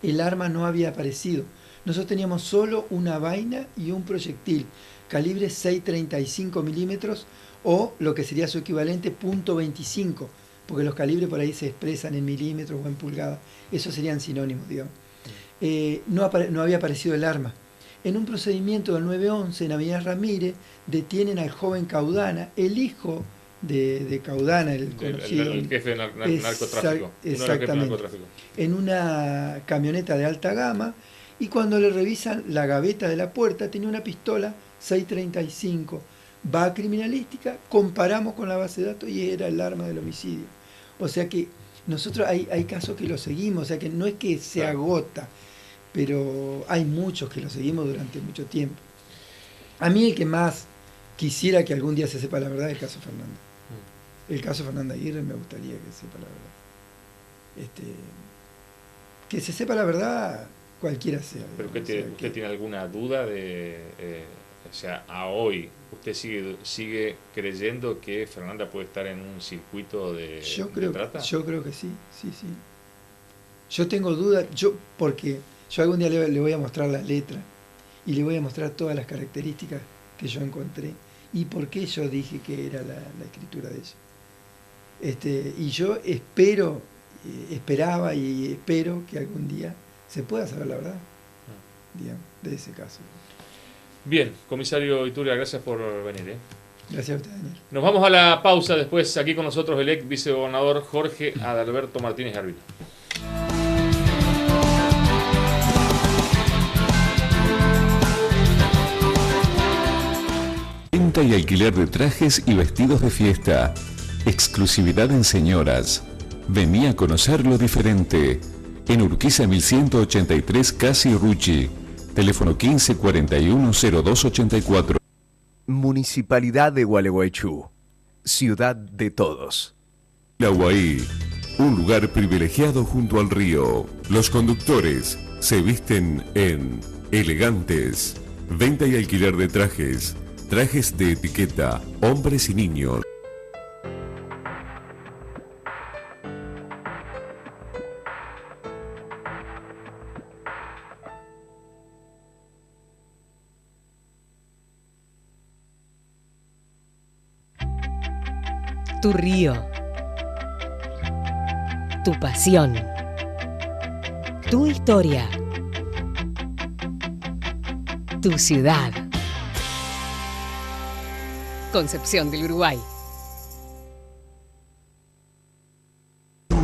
El arma no había aparecido. Nosotros teníamos solo una vaina y un proyectil, calibre 6.35 milímetros, o lo que sería su equivalente, .25, porque los calibres por ahí se expresan en milímetros o en pulgadas. Esos serían sinónimos, digamos. No había aparecido el arma. En un procedimiento del 911 en Avenida Ramírez, detienen al joven Caudana, el hijo de Caudana, el conocido... El jefe de narcotráfico. Exactamente. En una camioneta de alta gama, y cuando le revisan la gaveta de la puerta, tenía una pistola 6.35. Va a criminalística, comparamos con la base de datos y era el arma del homicidio. O sea que nosotros hay casos que lo seguimos, o sea que no es que se agota, pero hay muchos que lo seguimos durante mucho tiempo. A mí el que más quisiera que algún día se sepa la verdad es el caso Fernanda. El caso Fernanda Aguirre me gustaría que se sepa la verdad. Que se sepa la verdad cualquiera sea. ¿Pero usted tiene alguna duda de... o sea, a hoy, ¿usted sigue creyendo que Fernanda puede estar en un circuito de trata? Yo creo que sí. Yo tengo dudas, porque yo algún día le voy a mostrar la letra y le voy a mostrar todas las características que yo encontré y por qué yo dije que era la escritura de ella. Y yo esperaba y espero que algún día se pueda saber la verdad, digamos, de ese caso. Bien, comisario Iturria, gracias por venir. Gracias a ustedes. Nos vamos a la pausa. Después aquí con nosotros el ex vicegobernador Jorge Adalberto Martínez Garbino. Venta y alquiler de trajes y vestidos de fiesta. Exclusividad en señoras. Vení a conocer lo diferente. En Urquiza 1183 Casi Rucci. Teléfono 1541-0284. Municipalidad de Gualeguaychú. Ciudad de todos. La Guaí, un lugar privilegiado junto al río. Los conductores se visten en elegantes. Venta y alquiler de trajes. Trajes de etiqueta, hombres y niños. Tu río. Tu pasión. Tu historia. Tu ciudad. Concepción del Uruguay.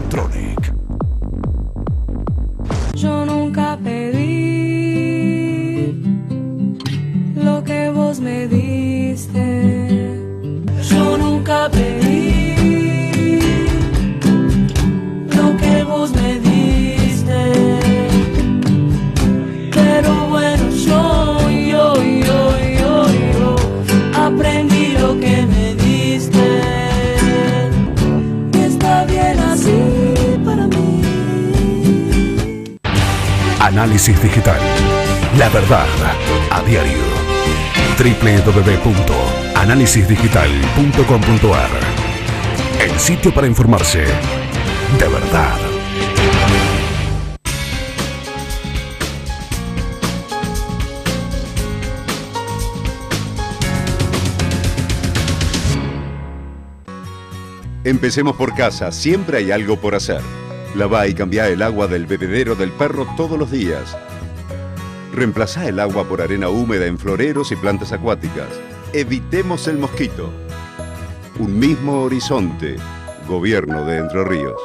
Tronic. Yo nunca pedí lo que vos me diste. Yo nunca pedí lo que vos me diste. Pero bueno, yo aprendí lo que me diste. Y está bien así para mí. Análisis digital. La verdad a diario. www.analisisdigital.com.ar. El sitio para informarse de verdad. Empecemos por casa, siempre hay algo por hacer. Lavá y cambiá el agua del bebedero del perro todos los días. Reemplazá el agua por arena húmeda en floreros y plantas acuáticas. Evitemos el mosquito. Un mismo horizonte. Gobierno de Entre Ríos.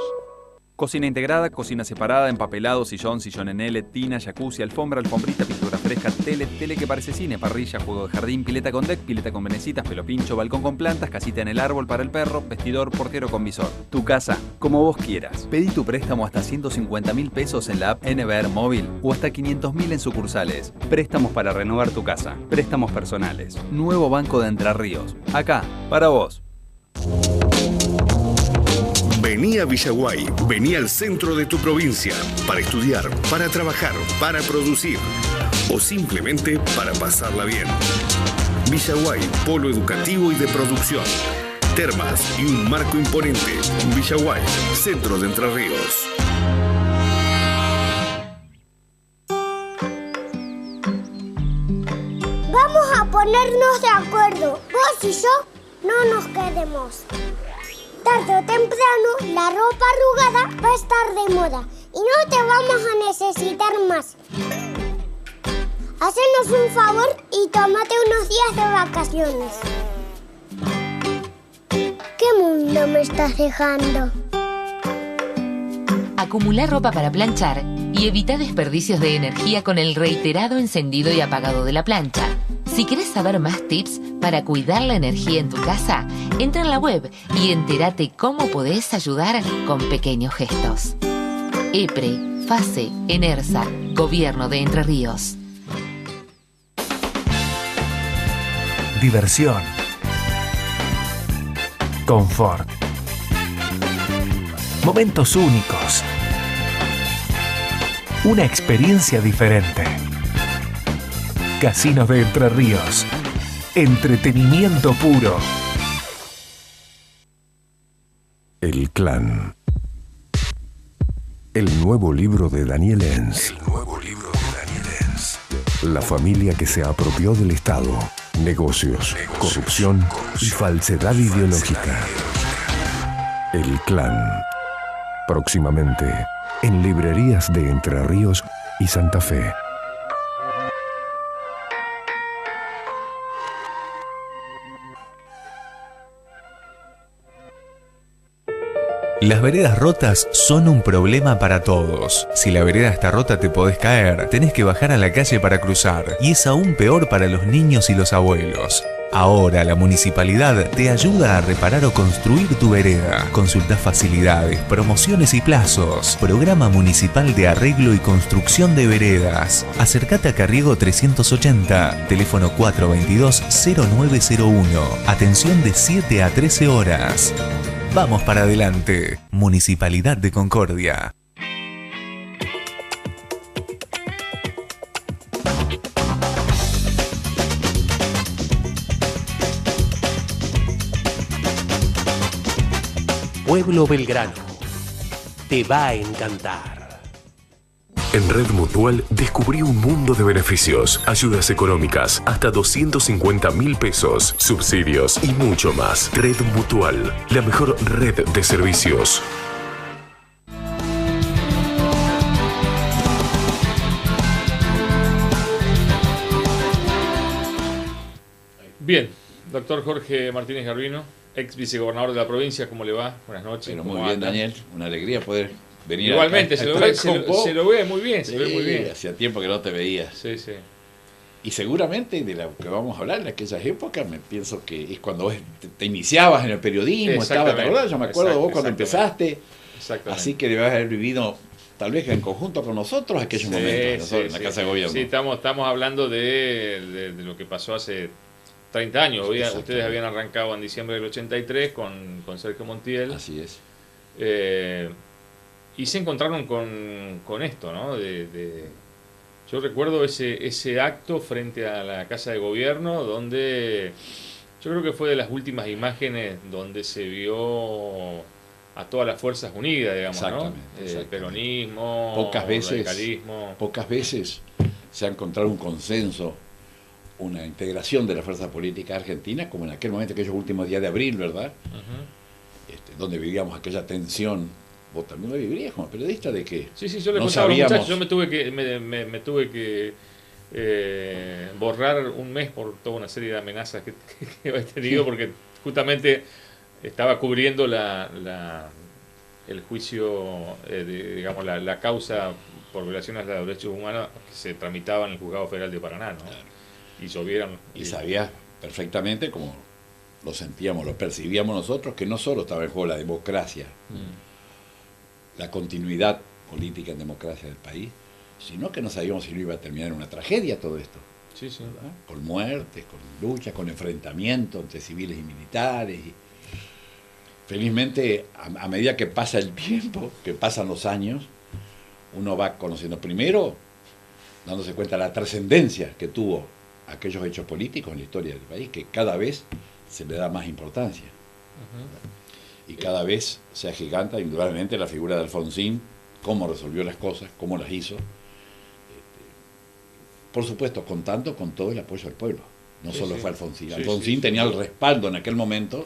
Cocina integrada, cocina separada, empapelado, sillón, sillón en L, tina, jacuzzi, alfombra, alfombrita, pintura fresca, tele que parece cine, parrilla, juego de jardín, pileta con deck, pileta con venecitas, pelo pincho, balcón con plantas, casita en el árbol para el perro, vestidor, portero con visor. Tu casa, como vos quieras. Pedí tu préstamo hasta 150.000 pesos en la app NBR Móvil o hasta 500.000 en sucursales. Préstamos para renovar tu casa. Préstamos personales. Nuevo Banco de Entre Ríos. Acá, para vos. Vení a Villaguay, vení al centro de tu provincia para estudiar, para trabajar, para producir o simplemente para pasarla bien. Villaguay, polo educativo y de producción. Termas y un marco imponente. Villaguay, centro de Entre Ríos. Vamos a ponernos de acuerdo. Vos y yo no nos quedemos. Tarde o temprano, la ropa arrugada va a estar de moda y no te vamos a necesitar más. Hacenos un favor y tómate unos días de vacaciones. ¿Qué mundo me estás dejando? Acumula ropa para planchar y evita desperdicios de energía con el reiterado encendido y apagado de la plancha. Si querés saber más tips para cuidar la energía en tu casa, entra en la web y entérate cómo podés ayudar con pequeños gestos. EPRE, FASE, ENERSA, Gobierno de Entre Ríos. Diversión. Confort. Momentos únicos. Una experiencia diferente. Casinos de Entre Ríos. Entretenimiento puro. El Clan. El nuevo libro de Daniel Enz. La familia que se apropió del Estado, negocios, corrupción y falsedad ideológica. El Clan. Próximamente en librerías de Entre Ríos y Santa Fe. Las veredas rotas son un problema para todos. Si la vereda está rota te podés caer, tenés que bajar a la calle para cruzar. Y es aún peor para los niños y los abuelos. Ahora la municipalidad te ayuda a reparar o construir tu vereda. Consulta facilidades, promociones y plazos. Programa Municipal de Arreglo y Construcción de Veredas. Acércate a Carriego 380, teléfono 422-0901. Atención de 7 a 13 horas. Vamos para adelante. Municipalidad de Concordia. Pueblo Belgrano, te va a encantar. En Red Mutual descubrí un mundo de beneficios, ayudas económicas, hasta 250.000 pesos, subsidios y mucho más. Red Mutual, la mejor red de servicios. Bien, doctor Jorge Martínez Garvino, ex vicegobernador de la provincia, ¿cómo le va? Buenas noches. Pero muy bien, Daniel, una alegría poder venir. Igualmente, acá, se lo ve muy bien, sí, se lo ve muy bien. Hacía tiempo que no te veía. Sí, sí. Y seguramente de lo que vamos a hablar en aquellas épocas, me pienso que es cuando vos te iniciabas en el periodismo, ¿te acordás? Yo me acuerdo vos cuando empezaste. Exactamente. Así que debes haber vivido, tal vez en conjunto con nosotros, aquellos momentos nosotros, en la Casa de Gobierno. Sí, estamos hablando de lo que pasó hace 30 años. Ustedes habían arrancado en diciembre del 83 con Sergio Montiel. Así es. Y se encontraron con esto, ¿no? Yo recuerdo ese acto frente a la Casa de Gobierno, donde yo creo que fue de las últimas imágenes donde se vio a todas las fuerzas unidas, digamos, ¿no? Peronismo, radicalismo. Pocas veces se ha encontrado un consenso, una integración de la fuerza política argentina, como en aquel momento, aquellos últimos días de abril, ¿verdad? Donde vivíamos aquella tensión. Vos también lo vivirías como periodista, de que sí, yo le no contaba a los sabíamos. muchachos, me tuve que borrar un mes por toda una serie de amenazas que he tenido, porque justamente estaba cubriendo el juicio, digamos, la causa por violaciones a los derechos humanos que se tramitaba en el Juzgado Federal de Paraná, ¿no? Claro. Y llovieron. Y sabías perfectamente, como lo sentíamos, lo percibíamos nosotros, que no solo estaba en juego la democracia, la continuidad política en democracia del país, sino que no sabíamos si no iba a terminar en una tragedia todo esto. Sí, sí. ¿Verdad? Con muertes, con luchas, con enfrentamientos entre civiles y militares. Felizmente, a medida que pasa el tiempo, que pasan los años, uno va conociendo primero, dándose cuenta de la trascendencia que tuvo aquellos hechos políticos en la historia del país, que cada vez se le da más importancia. Y cada vez se agiganta indudablemente la figura de Alfonsín, cómo resolvió las cosas, cómo las hizo. Por supuesto, contando con todo el apoyo del pueblo. No solo fue Alfonsín. Alfonsín tenía el respaldo en aquel momento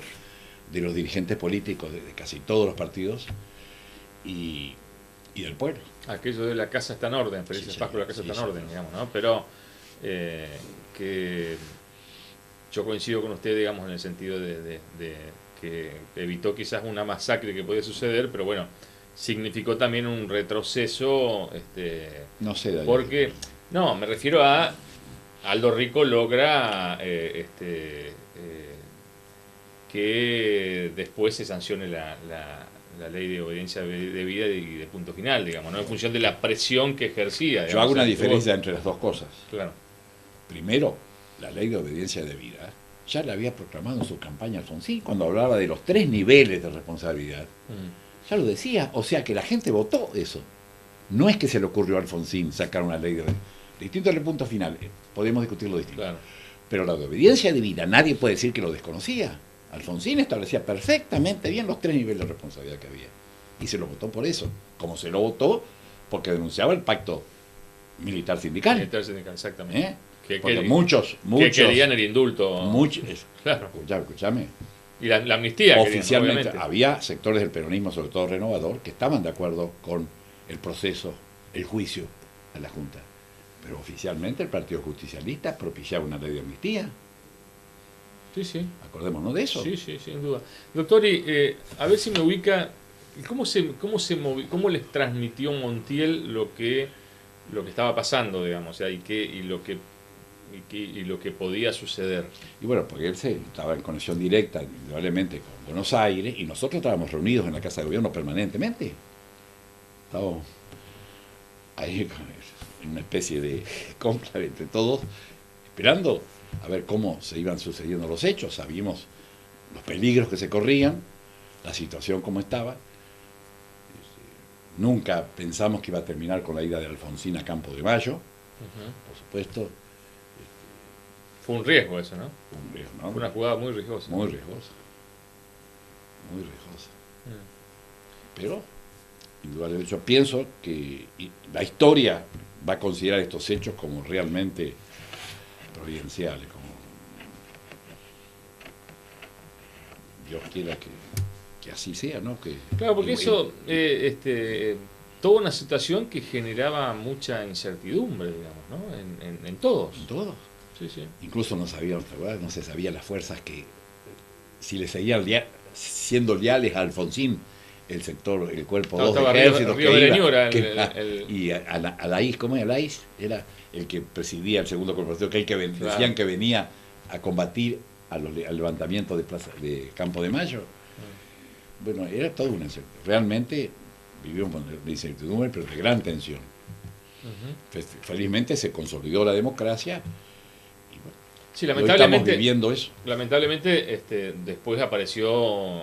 de los dirigentes políticos de casi todos los partidos y del pueblo. Aquello de la casa está en orden, Felices Pascua, la casa está en orden, digamos, ¿no? Pero que yo coincido con usted, digamos, en el sentido de que evitó quizás una masacre que podía suceder, pero bueno, significó también un retroceso, no sé, Daniel. Porque, no, me refiero a Aldo Rico logra que después se sancione la ley de obediencia debida y de punto final, digamos, ¿no? En función de la presión que ejercía. Yo hago una diferencia entre las dos cosas. Claro. Primero, la ley de obediencia debida ya la había proclamado en su campaña Alfonsín, cuando hablaba de los 3 niveles de responsabilidad. Ya lo decía, o sea que la gente votó eso. No es que se le ocurrió a Alfonsín sacar una ley distinto del punto final, podemos discutirlo distinto. Claro. Pero la de obediencia debida, nadie puede decir que lo desconocía. Alfonsín establecía perfectamente bien los 3 niveles de responsabilidad que había. Y se lo votó por eso. Como se lo votó porque denunciaba el pacto militar sindical. Militar sindical, exactamente. Porque muchos que querían el indulto. Claro. Escuchame. Y la amnistía. Oficialmente querían, había sectores del peronismo, sobre todo renovador, que estaban de acuerdo con el proceso, el juicio a la Junta. Pero oficialmente el Partido Justicialista propiciaba una ley de amnistía. Sí, sí. Acordémonos de eso. Sí, sí, sin duda. Doctor, a ver si me ubica, ¿Cómo les transmitió Montiel lo que estaba pasando, digamos, o sea, y lo que podía suceder? Y bueno, porque él estaba en conexión directa, indudablemente, con Buenos Aires, y nosotros estábamos reunidos en la Casa de Gobierno permanentemente. Estábamos ahí en una especie de cónclave entre todos, esperando a ver cómo se iban sucediendo los hechos. Sabíamos los peligros que se corrían, la situación como estaba. Nunca pensamos que iba a terminar con la ida de Alfonsín a Campo de Mayo, por supuesto. Fue un riesgo eso, ¿no? Fue un riesgo, ¿no? Fue una jugada muy riesgosa. Muy riesgosa. Muy riesgosa. Pero, indudablemente, yo pienso que la historia va a considerar estos hechos como realmente providenciales, como Dios quiera que así sea, ¿no? Claro, porque eso, toda una situación que generaba mucha incertidumbre, digamos, ¿no? En todos. En todos. Sí, sí. Incluso no se sabía las fuerzas que, si le seguían siendo leales a Alfonsín, el cuerpo 2 del ejército, y a Alaís, ¿cómo es Alaís? Era el que presidía el segundo cuerpo, que decían que venía a combatir al levantamiento de Campo de Mayo. Bueno, era todo una incertidumbre. Realmente vivíamos de incertidumbre, pero de gran tensión. Felizmente se consolidó la democracia. Sí, lamentablemente, estamos viviendo eso. Lamentablemente, después apareció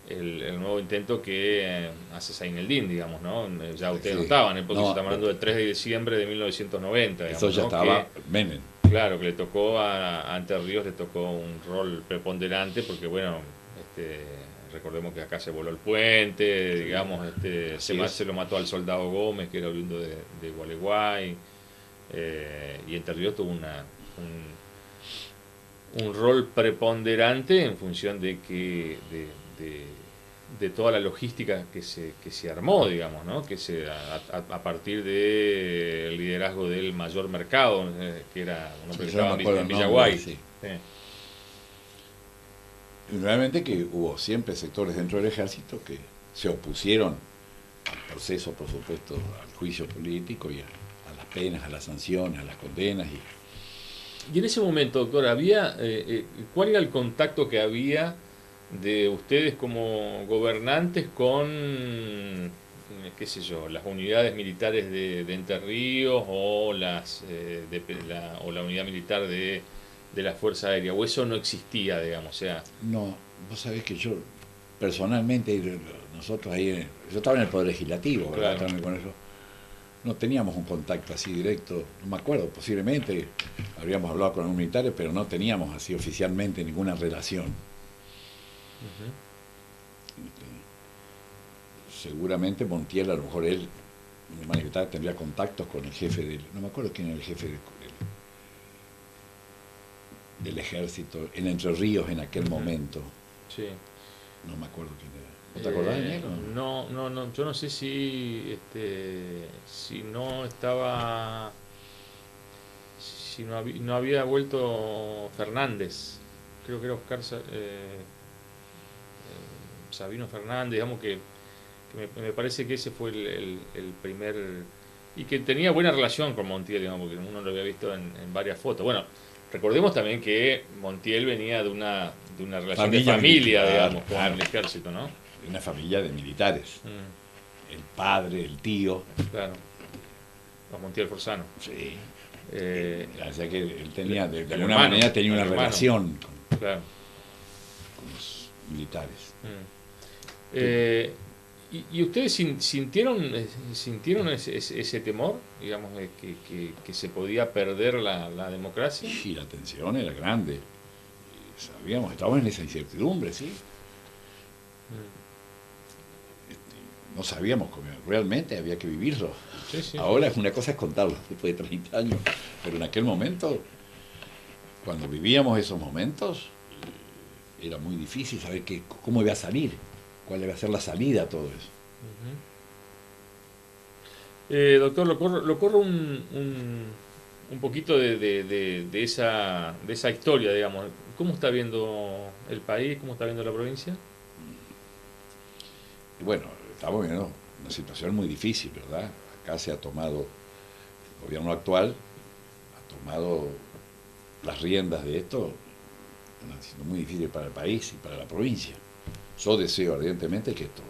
el nuevo intento que hace Zaineldin, digamos, ¿no? Ya ustedes no estaban, porque se está hablando del 3 de diciembre de 1990. Digamos, eso ya estaba Menem. Claro, que le tocó a Entre Ríos, le tocó un rol preponderante, porque bueno, recordemos que acá se voló el puente, digamos, se lo mató al soldado Gómez, que era oriundo de Gualeguay. Y Entre Ríos tuvo un rol preponderante en función de toda la logística que se armó, digamos, ¿no? Que a partir del liderazgo del mayor mercado, que era un hombre que estaba en Villaguay. Sí. Y realmente que hubo siempre sectores dentro del ejército que se opusieron al proceso, por supuesto, al juicio político y a las penas, a las sanciones, a las condenas. Y en ese momento, doctor, ¿cuál era el contacto que había de ustedes como gobernantes con, qué sé yo, las unidades militares de Entre Ríos o la unidad militar de la Fuerza Aérea? ¿O eso no existía, digamos? O sea, no, vos sabés que yo, personalmente, nosotros ahí, yo estaba en el Poder Legislativo, ¿verdad? Claro. Con eso. No teníamos un contacto así directo, no me acuerdo, posiblemente habríamos hablado con los militares, pero no teníamos así oficialmente ninguna relación. Seguramente Montiel, a lo mejor él, tendría contactos con el jefe no me acuerdo quién era el jefe del ejército en Entre Ríos en aquel momento. Sí. No me acuerdo quién era. ¿No te acordás de él? No, yo no sé si no estaba, si no había vuelto Fernández, creo que era Oscar Sabino Fernández, digamos que me parece que ese fue el primer, y que tenía buena relación con Montiel, digamos, porque uno lo había visto en varias fotos. Bueno, recordemos también que Montiel venía de una relación de familia, digamos, con el ejército, ¿no? Una familia de militares. El padre, el tío. Claro. Los Montiel Forzano. Sí. O sea que él tenía, de alguna hermano, manera, tenía una hermano. relación Claro. con los militares. ¿Y ustedes sintieron ese temor, digamos, de que se podía perder la democracia? Sí, la tensión era grande. Sabíamos, estábamos en esa incertidumbre, ¿sí? No sabíamos cómo realmente había que vivirlo. Sí. Ahora es una cosa es contarlo después de 30 años, pero en aquel momento, cuando vivíamos esos momentos, era muy difícil saber cómo iba a salir, cuál iba a ser la salida a todo eso. Doctor, lo corro un poquito de esa historia, digamos. ¿Cómo está viendo el país? ¿Cómo está viendo la provincia? Y bueno, estamos viendo una situación muy difícil, ¿verdad? Acá se ha tomado, el gobierno actual ha tomado las riendas de esto, una situación muy difícil para el país y para la provincia. Yo deseo ardientemente que esto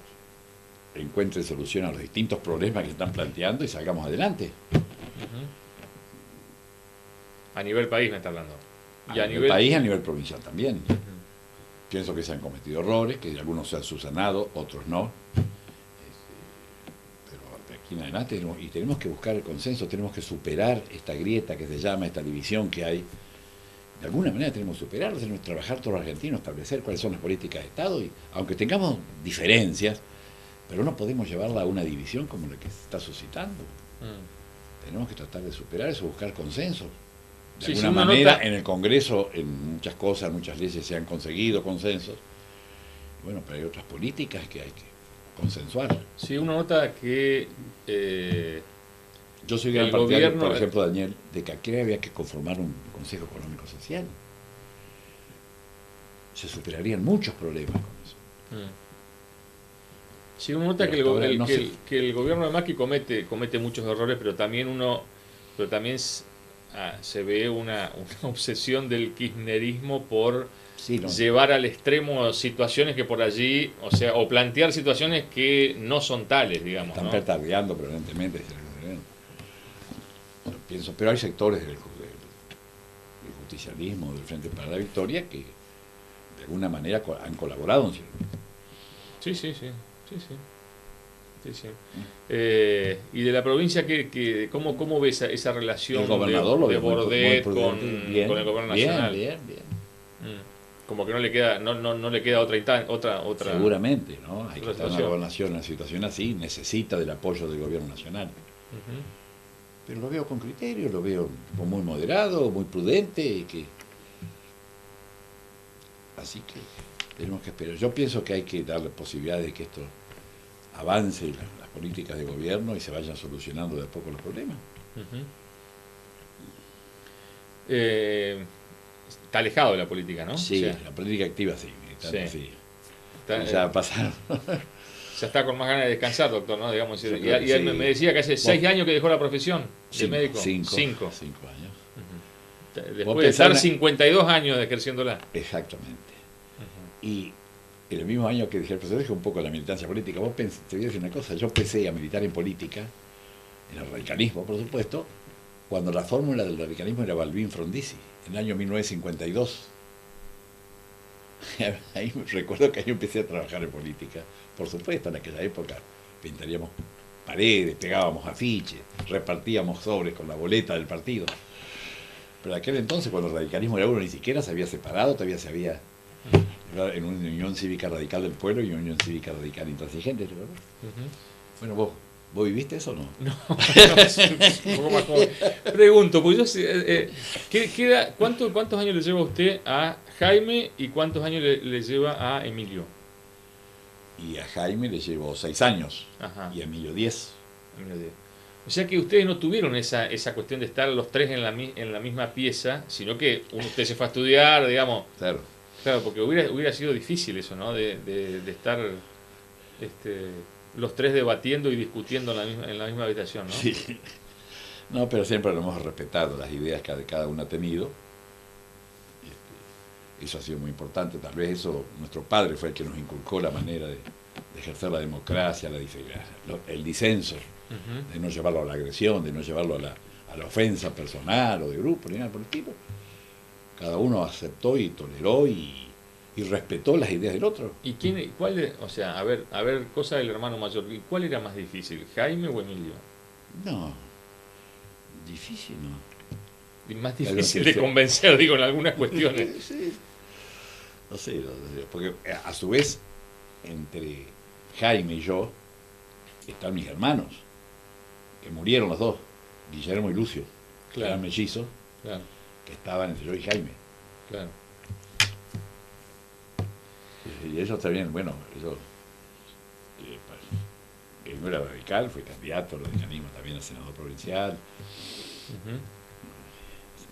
encuentre solución a los distintos problemas que están planteando y salgamos adelante. A nivel país me está hablando. Y a nivel país, a nivel provincial también. Pienso que se han cometido errores, que algunos se han subsanado, otros no. Pero de aquí en adelante tenemos que buscar el consenso, tenemos que superar esta grieta que se llama, esta división que hay. De alguna manera tenemos que superarlo, tenemos que trabajar todos los argentinos, establecer cuáles son las políticas de Estado, y aunque tengamos diferencias, pero no podemos llevarla a una división como la que se está suscitando. Tenemos que tratar de superar eso, buscar consensos. De alguna manera, en el Congreso, en muchas cosas, muchas leyes se han conseguido consensos. Bueno, pero hay otras políticas que hay que consensuar. Sí, uno nota que yo soy gran partidario, por ejemplo, Daniel, de que aquí había que conformar un Consejo Económico Social. Se superarían muchos problemas con eso. Sí, uno nota que el gobierno de Macri comete muchos errores, pero también se ve una obsesión del kirchnerismo por llevar al extremo situaciones que por allí, o plantear situaciones que no son tales, digamos. Están petardeando permanentemente. Pienso, pero hay sectores del justicialismo, del Frente para la Victoria, que de alguna manera han colaborado. Sí. Y de la provincia, ¿cómo ves esa relación el gobernador de Bordet con el gobierno nacional? Bien. Como que no le queda otra seguramente, ¿no? Hay que estar en una gobernación, una situación así, necesita del apoyo del gobierno nacional. Pero lo veo con criterio, lo veo muy moderado, muy prudente, así que tenemos que esperar. Yo pienso que hay que darle posibilidades de que esto avance las políticas de gobierno y se vayan solucionando de a poco los problemas. Está alejado de la política, ¿no? Sí, la política activa sí. Ya pasaron. Ya está con más ganas de descansar, doctor, ¿no? Digamos, y él me decía que hace 6 años que dejó la profesión de médico. 5 años. Después de estar 52 años ejerciéndola. Exactamente. Y en el mismo año que dejé el profesor, dejé un poco la militancia política. Te voy a decir una cosa, yo empecé a militar en política, en el radicalismo, por supuesto, cuando la fórmula del radicalismo era Balbín Frondizi, en el año 1952. Ahí recuerdo que ahí empecé a trabajar en política. Por supuesto, en aquella época pintaríamos paredes, pegábamos afiches, repartíamos sobres con la boleta del partido. Pero en aquel entonces, cuando el radicalismo era uno, ni siquiera se había separado, todavía se había en una Unión Cívica Radical del Pueblo y una Unión Cívica Radical Intransigente, ¿verdad? Bueno, ¿vos viviste eso o no? No, un poco más joven. Pregunto, pues yo ¿cuántos años le lleva usted a Jaime y cuántos años le lleva a Emilio? Y a Jaime le llevo 6 años. Y a Emilio 10. O sea que ustedes no tuvieron esa cuestión de estar los tres en la misma pieza, sino que usted se fue a estudiar, digamos. Claro, porque hubiera sido difícil eso, ¿no? De estar los tres debatiendo y discutiendo en la misma habitación, ¿no? Sí. No, pero siempre lo hemos respetado, las ideas que cada uno ha tenido. Eso ha sido muy importante. Tal vez eso, nuestro padre fue el que nos inculcó la manera de ejercer la democracia, el disenso, de no llevarlo a la agresión, de no llevarlo a la ofensa personal o de grupo, ni nada por el tipo. Cada uno aceptó y toleró y respetó las ideas del otro. ¿Y a ver, cosa del hermano mayor, ¿cuál era más difícil, Jaime o Emilio? No, difícil no. Y más difícil de convencer, digo, en algunas cuestiones. Sí. No sé, porque a su vez, entre Jaime y yo, están mis hermanos, que murieron los dos, Guillermo y Lucio, que eran mellizos, que estaban entre yo y Jaime. Claro. Y ellos también, bueno, él no era radical, fue candidato a los mecanismos también a senador provincial.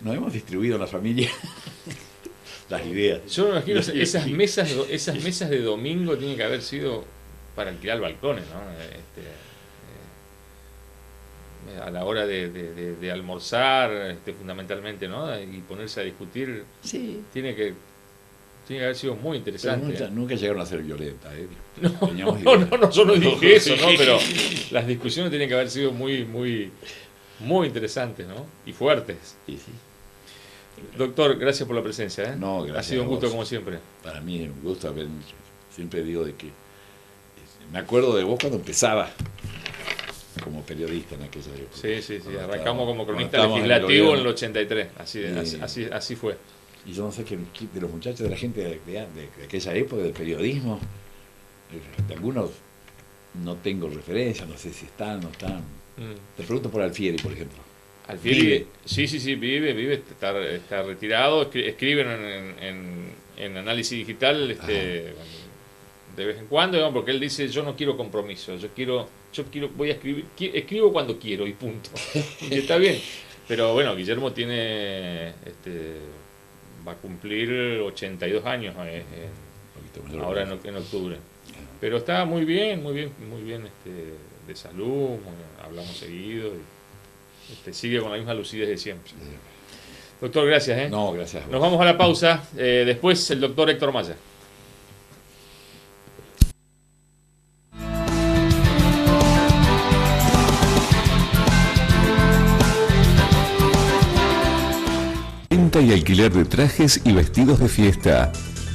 Nos hemos distribuido en la familia las ideas. Yo me imagino esas mesas de domingo tienen que haber sido para alquilar balcones, ¿no? A la hora de almorzar, fundamentalmente, ¿no? Y ponerse a discutir, sí. tiene que haber sido muy interesante. Nunca llegaron a ser violentas, ¿eh? No, yo no dije eso, ¿no? Pero las discusiones tienen que haber sido muy interesantes, ¿no? Y fuertes. Sí. Doctor, gracias por la presencia, ¿eh? No, gracias. Ha sido un gusto como siempre. Para mí es un gusto. Siempre digo de que me acuerdo de vos cuando empezaba como periodista en aquella época. Sí. Arrancamos como cronista legislativo en el 83. Así fue. Y yo no sé qué de los muchachos, de la gente de aquella época, del periodismo, de algunos no tengo referencia, no sé si están o no están. Te pregunto por Alfieri, por ejemplo. Alfieri vive. Sí, vive, está retirado, escriben en análisis digital de vez en cuando, digamos, porque él dice, yo no quiero compromiso, yo voy a escribir, escribo cuando quiero y punto. Y está bien. Pero bueno, Guillermo va a cumplir 82 años ahora en octubre. Pero está muy bien de salud, hablamos seguido y sigue con la misma lucidez de siempre. Doctor, gracias. No, gracias. Nos vamos a la pausa. Después el doctor Héctor Maya. Venta y alquiler de trajes y vestidos de fiesta.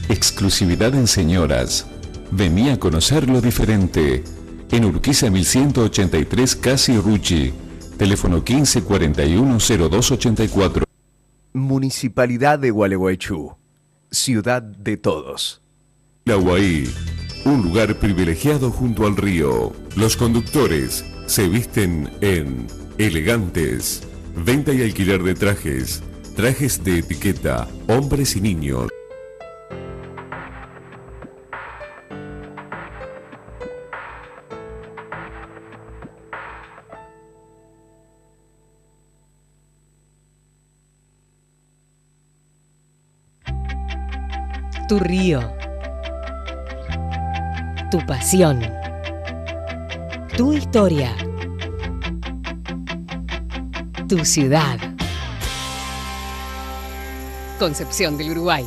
Exclusividad en señoras. Vení a conocer lo diferente. En Urquiza 1183 Casi Rucci. Teléfono 1541-0284. Municipalidad de Gualeguaychú. Ciudad de todos. La Guaí, un lugar privilegiado junto al río. Los conductores se visten en elegantes. Venta y alquiler de trajes. Trajes de etiqueta, hombres y niños. Tu río. Tu pasión. Tu historia. Tu ciudad. Concepción del Uruguay.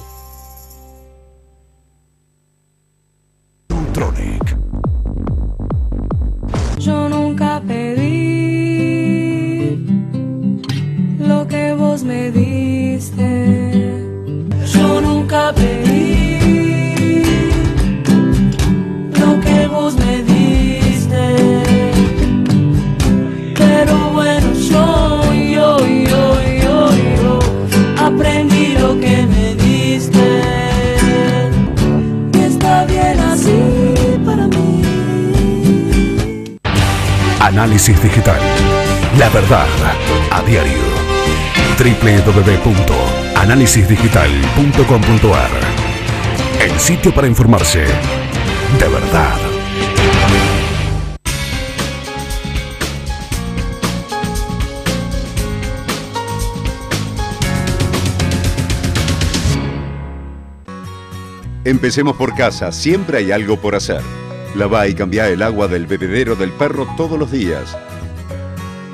Tronic. Yo nunca pedí lo que vos me diste. Yo nunca pedí lo que vos me diste. Pero bueno, yo aprendí lo que me diste. Y está bien así para mí. Análisis digital. La verdad a diario. www.analisisdigital.com.ar. El sitio para informarse de verdad. Empecemos por casa, siempre hay algo por hacer. Lavá y cambiá el agua del bebedero del perro todos los días.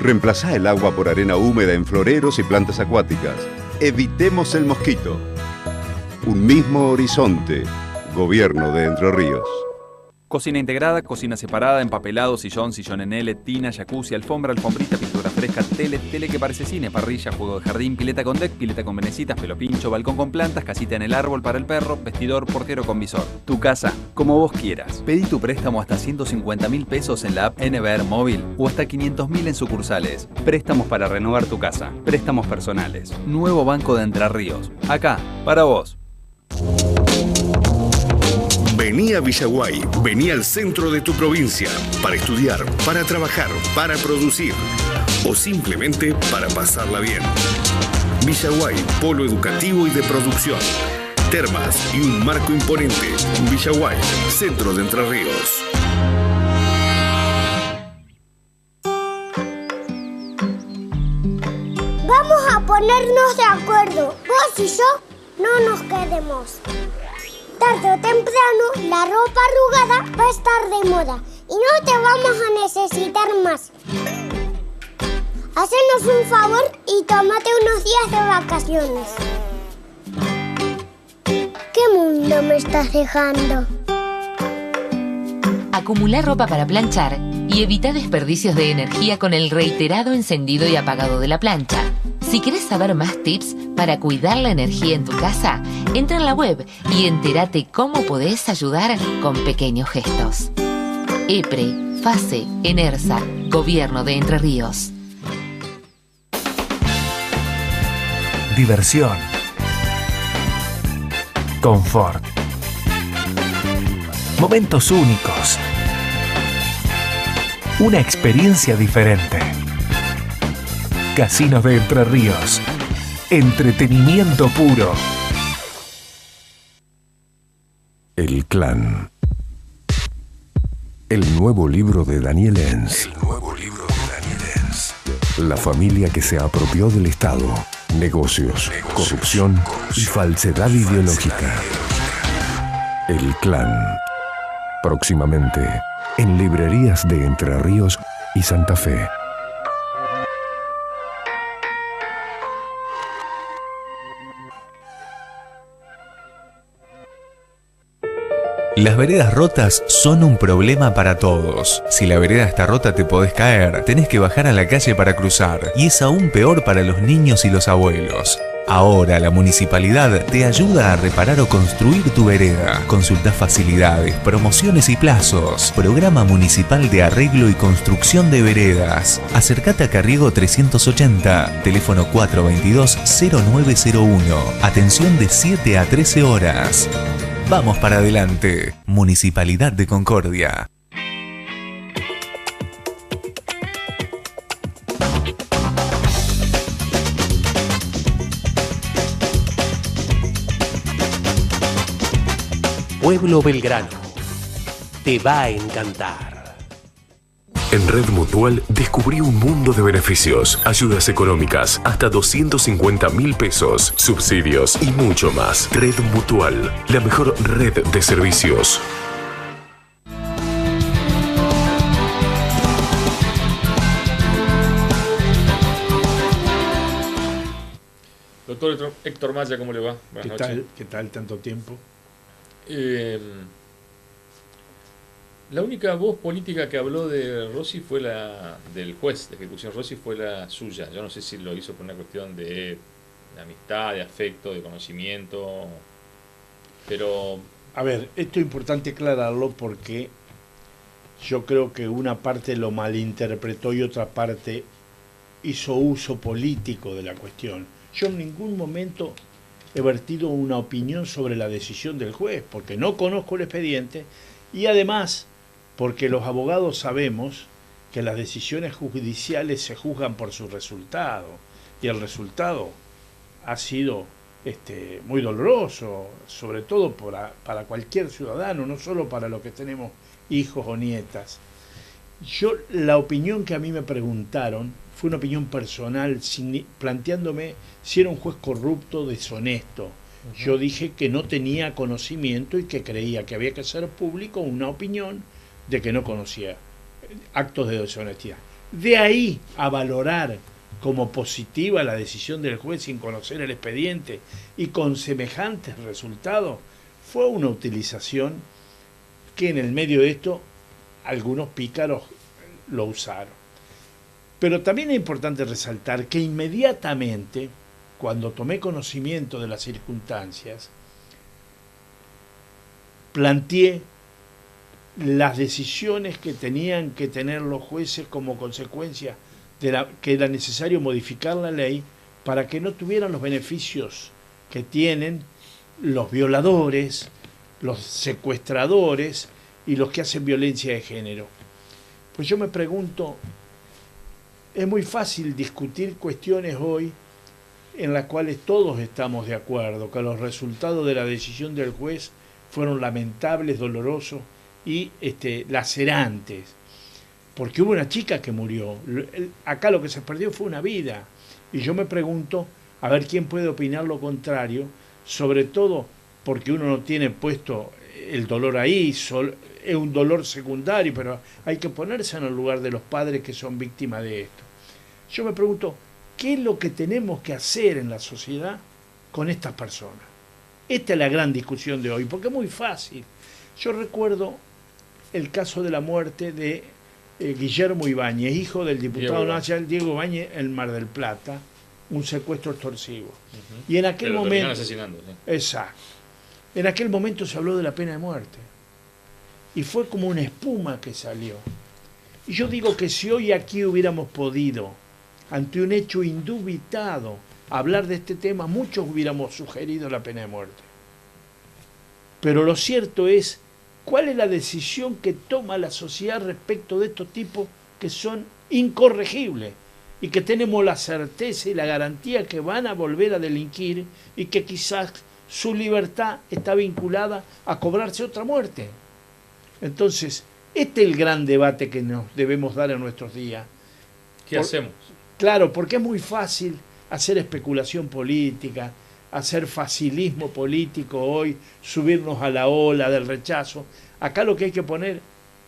Reemplazá el agua por arena húmeda en floreros y plantas acuáticas. Evitemos el mosquito. Un mismo horizonte. Gobierno de Entre Ríos. Cocina integrada, cocina separada, empapelado, sillón en L, tina, jacuzzi, alfombra, alfombrita, pintura fresca, tele que parece cine, parrilla, juego de jardín, pileta con deck, pileta con venecitas, pelo pincho, balcón con plantas, casita en el árbol para el perro, vestidor, portero con visor. Tu casa, como vos quieras. Pedí tu préstamo hasta 150.000 pesos en la app NBR Móvil o hasta 500.000 en sucursales. Préstamos para renovar tu casa. Préstamos personales. Nuevo Banco de Entre Ríos. Acá, para vos. Vení a Villaguay, vení al centro de tu provincia para estudiar, para trabajar, para producir o simplemente para pasarla bien. Villaguay, polo educativo y de producción. Termas y un marco imponente. Villaguay, centro de Entre Ríos. Vamos a ponernos de acuerdo. Vos y yo no nos quedemos. Tarde o temprano, la ropa arrugada va a estar de moda y no te vamos a necesitar más. Hacenos un favor y tómate unos días de vacaciones. ¿Qué mundo me estás dejando? Acumular ropa para planchar y evita desperdicios de energía con el reiterado encendido y apagado de la plancha. Si querés saber más tips para cuidar la energía en tu casa, entra en la web y entérate cómo podés ayudar con pequeños gestos. EPRE, FASE, ENERSA, Gobierno de Entre Ríos. Diversión. Confort. Momentos únicos. Una experiencia diferente. Casinos de Entre Ríos. Entretenimiento puro. El Clan. El nuevo libro de Daniel Enz. La familia que se apropió del Estado, negocios, corrupción y falsedad ideológica. El Clan. Próximamente en librerías de Entre Ríos y Santa Fe. Las veredas rotas son un problema para todos. Si la vereda está rota te podés caer, tenés que bajar a la calle para cruzar, y es aún peor para los niños y los abuelos. Ahora la municipalidad te ayuda a reparar o construir tu vereda. Consulta facilidades, promociones y plazos. Programa Municipal de Arreglo y Construcción de Veredas. Acércate a Carriego 380, teléfono 422-0901. Atención de 7 a 13 horas. Vamos para adelante. Municipalidad de Concordia. Pueblo Belgrano, te va a encantar. En Red Mutual descubrí un mundo de beneficios, ayudas económicas, hasta 250.000 pesos, subsidios y mucho más. Red Mutual, la mejor red de servicios. Doctor Héctor Maya, ¿cómo le va? Buenas noches. ¿Qué tal tanto tiempo? La única voz política que habló de Rossi fue la del juez de ejecución Rossi, fue la suya. Yo no sé si lo hizo por una cuestión de amistad, de afecto, de conocimiento, pero... A ver, esto es importante aclararlo porque yo creo que una parte lo malinterpretó y otra parte hizo uso político de la cuestión. Yo en ningún momento he vertido una opinión sobre la decisión del juez, porque no conozco el expediente y además porque los abogados sabemos que las decisiones judiciales se juzgan por su resultado y el resultado ha sido muy doloroso, sobre todo para cualquier ciudadano, no solo para los que tenemos hijos o nietas. La opinión que a mí me preguntaron fue una opinión personal, planteándome si era un juez corrupto, deshonesto. Yo dije que no tenía conocimiento y que creía que había que hacer público una opinión de que no conocía actos de deshonestidad. De ahí a valorar como positiva la decisión del juez sin conocer el expediente y con semejantes resultados, fue una utilización que en el medio de esto algunos pícaros lo usaron. Pero también es importante resaltar que inmediatamente, cuando tomé conocimiento de las circunstancias, planteé las decisiones que tenían que tener los jueces como consecuencia de que era necesario modificar la ley para que no tuvieran los beneficios que tienen los violadores, los secuestradores y los que hacen violencia de género. Pues yo me pregunto, es muy fácil discutir cuestiones hoy en las cuales todos estamos de acuerdo, que los resultados de la decisión del juez fueron lamentables, dolorosos y lacerantes, porque hubo una chica que murió. Acá lo que se perdió fue una vida, y yo me pregunto, a ver quién puede opinar lo contrario, sobre todo porque uno no tiene puesto el dolor ahí, es un dolor secundario, pero hay que ponerse en el lugar de los padres que son víctimas de esto. Yo me pregunto, ¿qué es lo que tenemos que hacer en la sociedad con estas personas? Esta es la gran discusión de hoy, porque es muy fácil. Yo recuerdo el caso de la muerte de Guillermo Ibáñez, hijo del diputado nacional Diego Ibáñez en Mar del Plata, un secuestro extorsivo. Y en aquel momento... asesinando, ¿sí? Exacto. En aquel momento se habló de la pena de muerte. Y fue como una espuma que salió. Y yo digo que si hoy aquí hubiéramos podido, ante un hecho indubitado, hablar de este tema, muchos hubiéramos sugerido la pena de muerte. Pero lo cierto es, ¿cuál es la decisión que toma la sociedad respecto de estos tipos que son incorregibles y que tenemos la certeza y la garantía que van a volver a delinquir y que quizás su libertad está vinculada a cobrarse otra muerte? Entonces, este es el gran debate que nos debemos dar en nuestros días. ¿Qué hacemos? Claro, porque es muy fácil hacer especulación política, hacer facilismo político hoy, subirnos a la ola del rechazo. Acá lo que hay que poner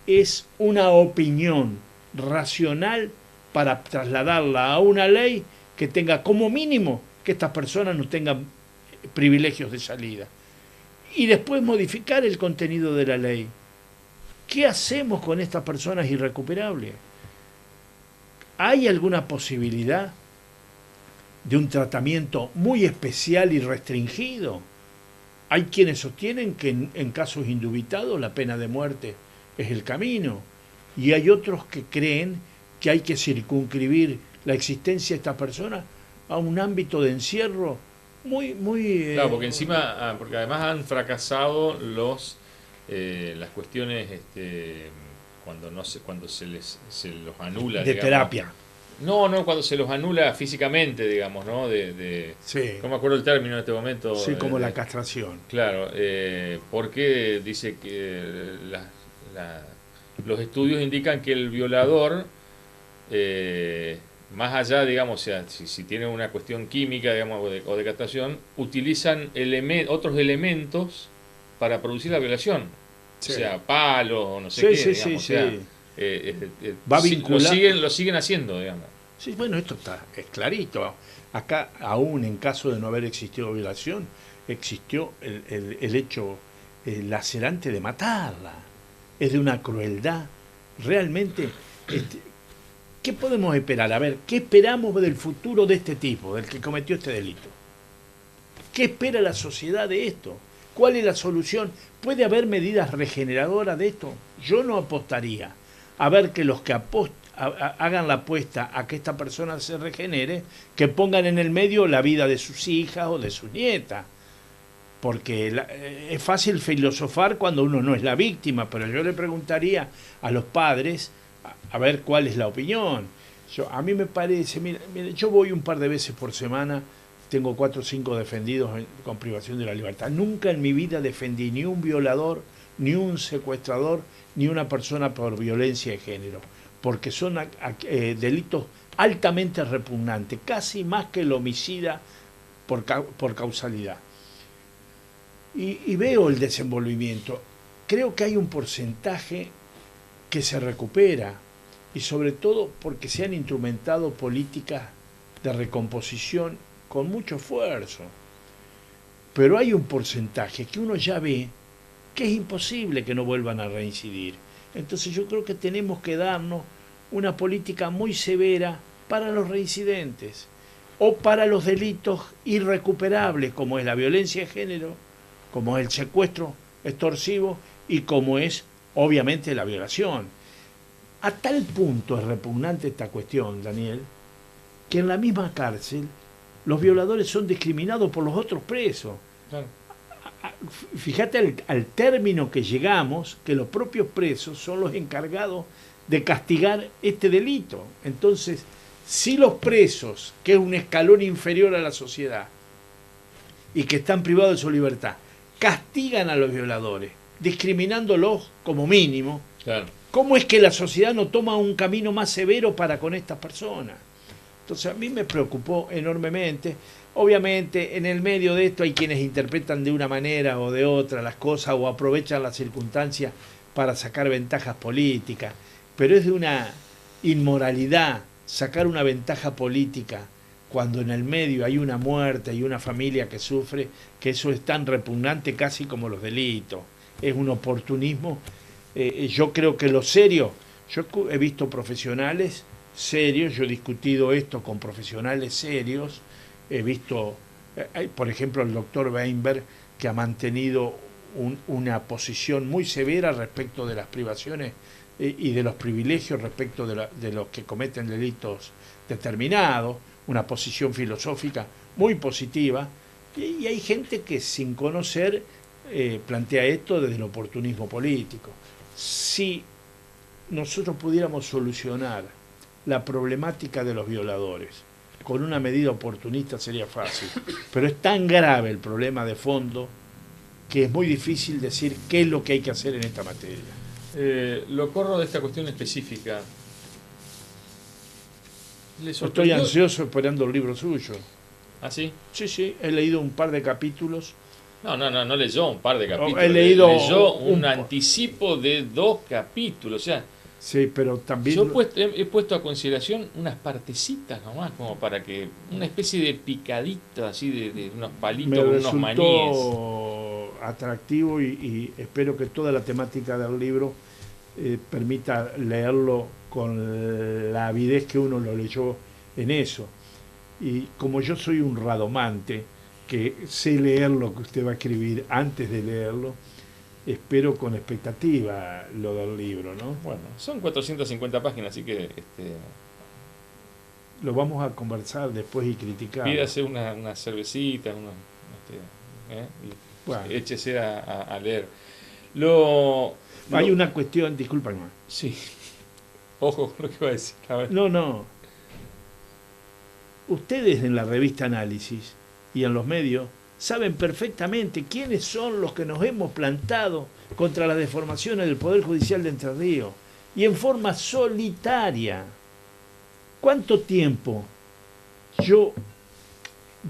es una opinión racional para trasladarla a una ley que tenga como mínimo que estas personas no tengan privilegios de salida. Y después modificar el contenido de la ley. ¿Qué hacemos con estas personas irrecuperables? ¿Hay alguna posibilidad de un tratamiento muy especial y restringido? Hay quienes sostienen que en casos indubitados la pena de muerte es el camino, y hay otros que creen que hay que circunscribir la existencia de estas personas a un ámbito de encierro muy... Claro, porque encima, porque además han fracasado las cuestiones cuando se los anula, de digamos. terapia. No, cuando se los anula físicamente, digamos, ¿no? Sí. No me acuerdo el término en este momento. Sí, como la castración. Claro, porque dice que los estudios indican que el violador, más allá, digamos, o sea, si tiene una cuestión química, digamos, o de castración, utilizan otros elementos para producir la violación. Sí. O sea, palos o no sé qué, digamos. Sí. O sea, va vinculado. Lo siguen haciendo, digamos. Sí, bueno, esto es clarito. Acá, aún en caso de no haber existido violación, existió el hecho lacerante de matarla. Es de una crueldad. Realmente, ¿qué podemos esperar? A ver, ¿qué esperamos del futuro de este tipo, del que cometió este delito? ¿Qué espera la sociedad de esto? ¿Cuál es la solución? ¿Puede haber medidas regeneradoras de esto? Yo no apostaría a ver que los que hagan la apuesta a que esta persona se regenere, que pongan en el medio la vida de sus hijas o de sus nietas. Porque es fácil filosofar cuando uno no es la víctima, pero yo le preguntaría a los padres a ver cuál es la opinión. A mí me parece, mira, yo voy un par de veces por semana, tengo 4 o 5 defendidos con privación de la libertad. Nunca en mi vida defendí ni un violador, ni un secuestrador, ni una persona por violencia de género, porque son delitos altamente repugnantes, casi más que el homicida por causalidad. Y veo el desenvolvimiento. Creo que hay un porcentaje que se recupera, y sobre todo porque se han instrumentado políticas de recomposición con mucho esfuerzo. Pero hay un porcentaje que uno ya ve que es imposible que no vuelvan a reincidir. Entonces yo creo que tenemos que darnos una política muy severa para los reincidentes o para los delitos irrecuperables, como es la violencia de género, como es el secuestro extorsivo y como es, obviamente, la violación. A tal punto es repugnante esta cuestión, Daniel, que en la misma cárcel los violadores son discriminados por los otros presos. Claro. Fíjate al término que llegamos, que los propios presos son los encargados de castigar este delito. Entonces, si los presos, que es un escalón inferior a la sociedad y que están privados de su libertad, castigan a los violadores, discriminándolos como mínimo, claro, ¿cómo es que la sociedad no toma un camino más severo para con estas personas? Entonces a mí me preocupó enormemente. Obviamente en el medio de esto hay quienes interpretan de una manera o de otra las cosas o aprovechan las circunstancias para sacar ventajas políticas, pero es de una inmoralidad sacar una ventaja política cuando en el medio hay una muerte y una familia que sufre, que eso es tan repugnante casi como los delitos. Es un oportunismo. Yo creo que lo serio, yo he visto profesionales serios, yo he discutido esto con profesionales serios, he visto, por ejemplo, el doctor Weinberg, que ha mantenido una posición muy severa respecto de las privaciones y de los privilegios respecto de los que cometen delitos determinados, una posición filosófica muy positiva, y hay gente que sin conocer plantea esto desde el oportunismo político. Si nosotros pudiéramos solucionar la problemática de los violadores con una medida oportunista sería fácil, pero es tan grave el problema de fondo que es muy difícil decir qué es lo que hay que hacer en esta materia. Lo corro de esta cuestión específica. Estoy ansioso esperando el libro suyo. ¿Ah, sí? Sí, he leído un par de capítulos. No leyó un par de capítulos. He leído leyó un anticipo de 2 capítulos, o sea. Sí, pero también... Yo he puesto a consideración unas partecitas nomás, como para que... Una especie de picadita, así de unos palitos con unos maníes. Atractivo y espero que toda la temática del libro permita leerlo con la avidez que uno lo leyó en eso. Y como yo soy un radomante, que sé leer lo que usted va a escribir antes de leerlo, espero con expectativa lo del libro, ¿no? Bueno, son 450 páginas, así que lo vamos a conversar después y criticar. Pídase una cervecita, y bueno, échese a leer. Hay una cuestión, discúlpame. Sí. Ojo lo que iba a decir. A ver. No. Ustedes en la revista Análisis y en los medios saben perfectamente quiénes son los que nos hemos plantado contra las deformaciones del Poder Judicial de Entre Ríos, y en forma solitaria. ¿Cuánto tiempo yo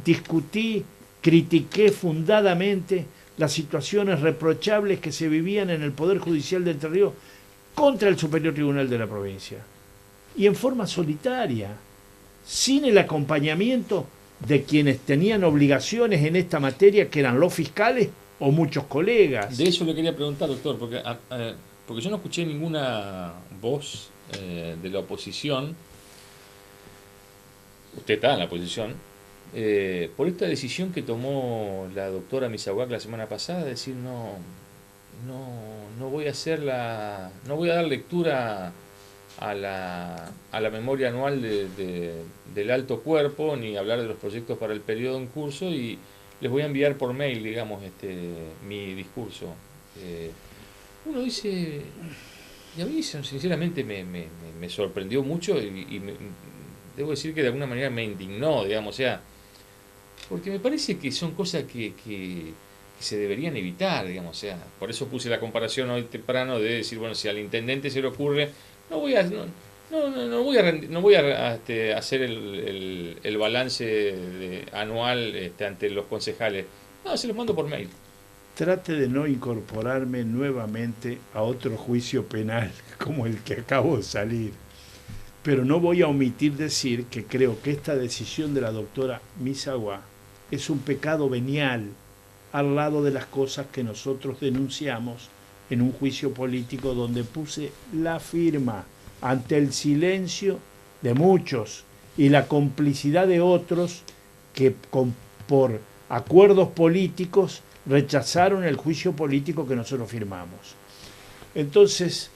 discutí, critiqué fundadamente las situaciones reprochables que se vivían en el Poder Judicial de Entre Ríos contra el Superior Tribunal de la provincia? Y en forma solitaria, sin el acompañamiento de quienes tenían obligaciones en esta materia, que eran los fiscales o muchos colegas. De eso le quería preguntar, doctor, porque yo no escuché ninguna voz de la oposición. Usted está en la oposición. Por esta decisión que tomó la doctora Misahuac la semana pasada, de decir no voy a dar lectura a la memoria anual del alto cuerpo, ni hablar de los proyectos para el periodo en curso, y les voy a enviar por mail, digamos, mi discurso. Uno dice, y a mí sinceramente me sorprendió mucho, y debo decir que de alguna manera me indignó, digamos, o sea, porque me parece que son cosas que se deberían evitar, digamos, o sea, por eso puse la comparación hoy temprano de decir, bueno, si al intendente se le ocurre, no voy a hacer el balance anual ante los concejales. No, se los mando por mail. Trate de no incorporarme nuevamente a otro juicio penal como el que acabo de salir. Pero no voy a omitir decir que creo que esta decisión de la doctora Misahuac es un pecado venial al lado de las cosas que nosotros denunciamos en un juicio político donde puse la firma ante el silencio de muchos y la complicidad de otros que por acuerdos políticos rechazaron el juicio político que nosotros firmamos. Entonces,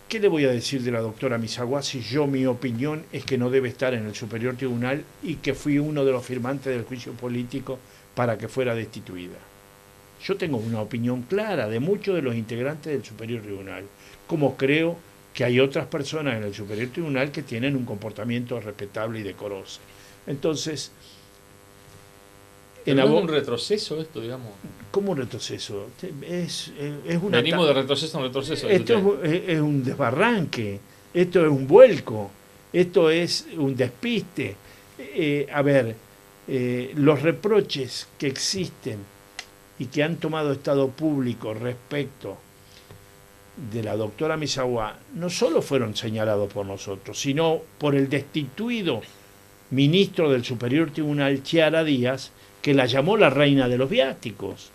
¿qué le voy a decir de la doctora Misahuac si mi opinión es que no debe estar en el Superior Tribunal y que fui uno de los firmantes del juicio político para que fuera destituida? Yo tengo una opinión clara de muchos de los integrantes del Superior Tribunal, como creo que hay otras personas en el Superior Tribunal que tienen un comportamiento respetable y decoroso. Entonces, ¿es un retroceso esto, digamos? ¿Cómo un retroceso? Es Venimos de retroceso a un retroceso. Esto es un desbarranque, esto es un vuelco. Esto es un despiste. Los reproches que existen y que han tomado Estado Público respecto de la doctora Misawa no solo fueron señalados por nosotros, sino por el destituido ministro del Superior Tribunal, Chiara Díaz, que la llamó la reina de los viáticos.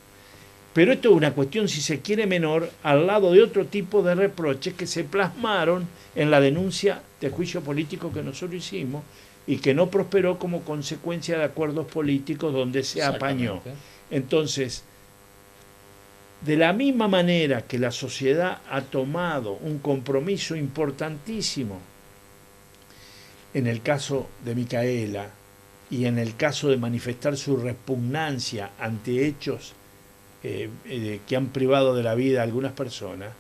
Pero esto es una cuestión, si se quiere, menor, al lado de otro tipo de reproches que se plasmaron en la denuncia de juicio político que nosotros hicimos y que no prosperó como consecuencia de acuerdos políticos donde se apañó. Entonces, de la misma manera que la sociedad ha tomado un compromiso importantísimo en el caso de Micaela y en el caso de manifestar su repugnancia ante hechos que han privado de la vida a algunas personas,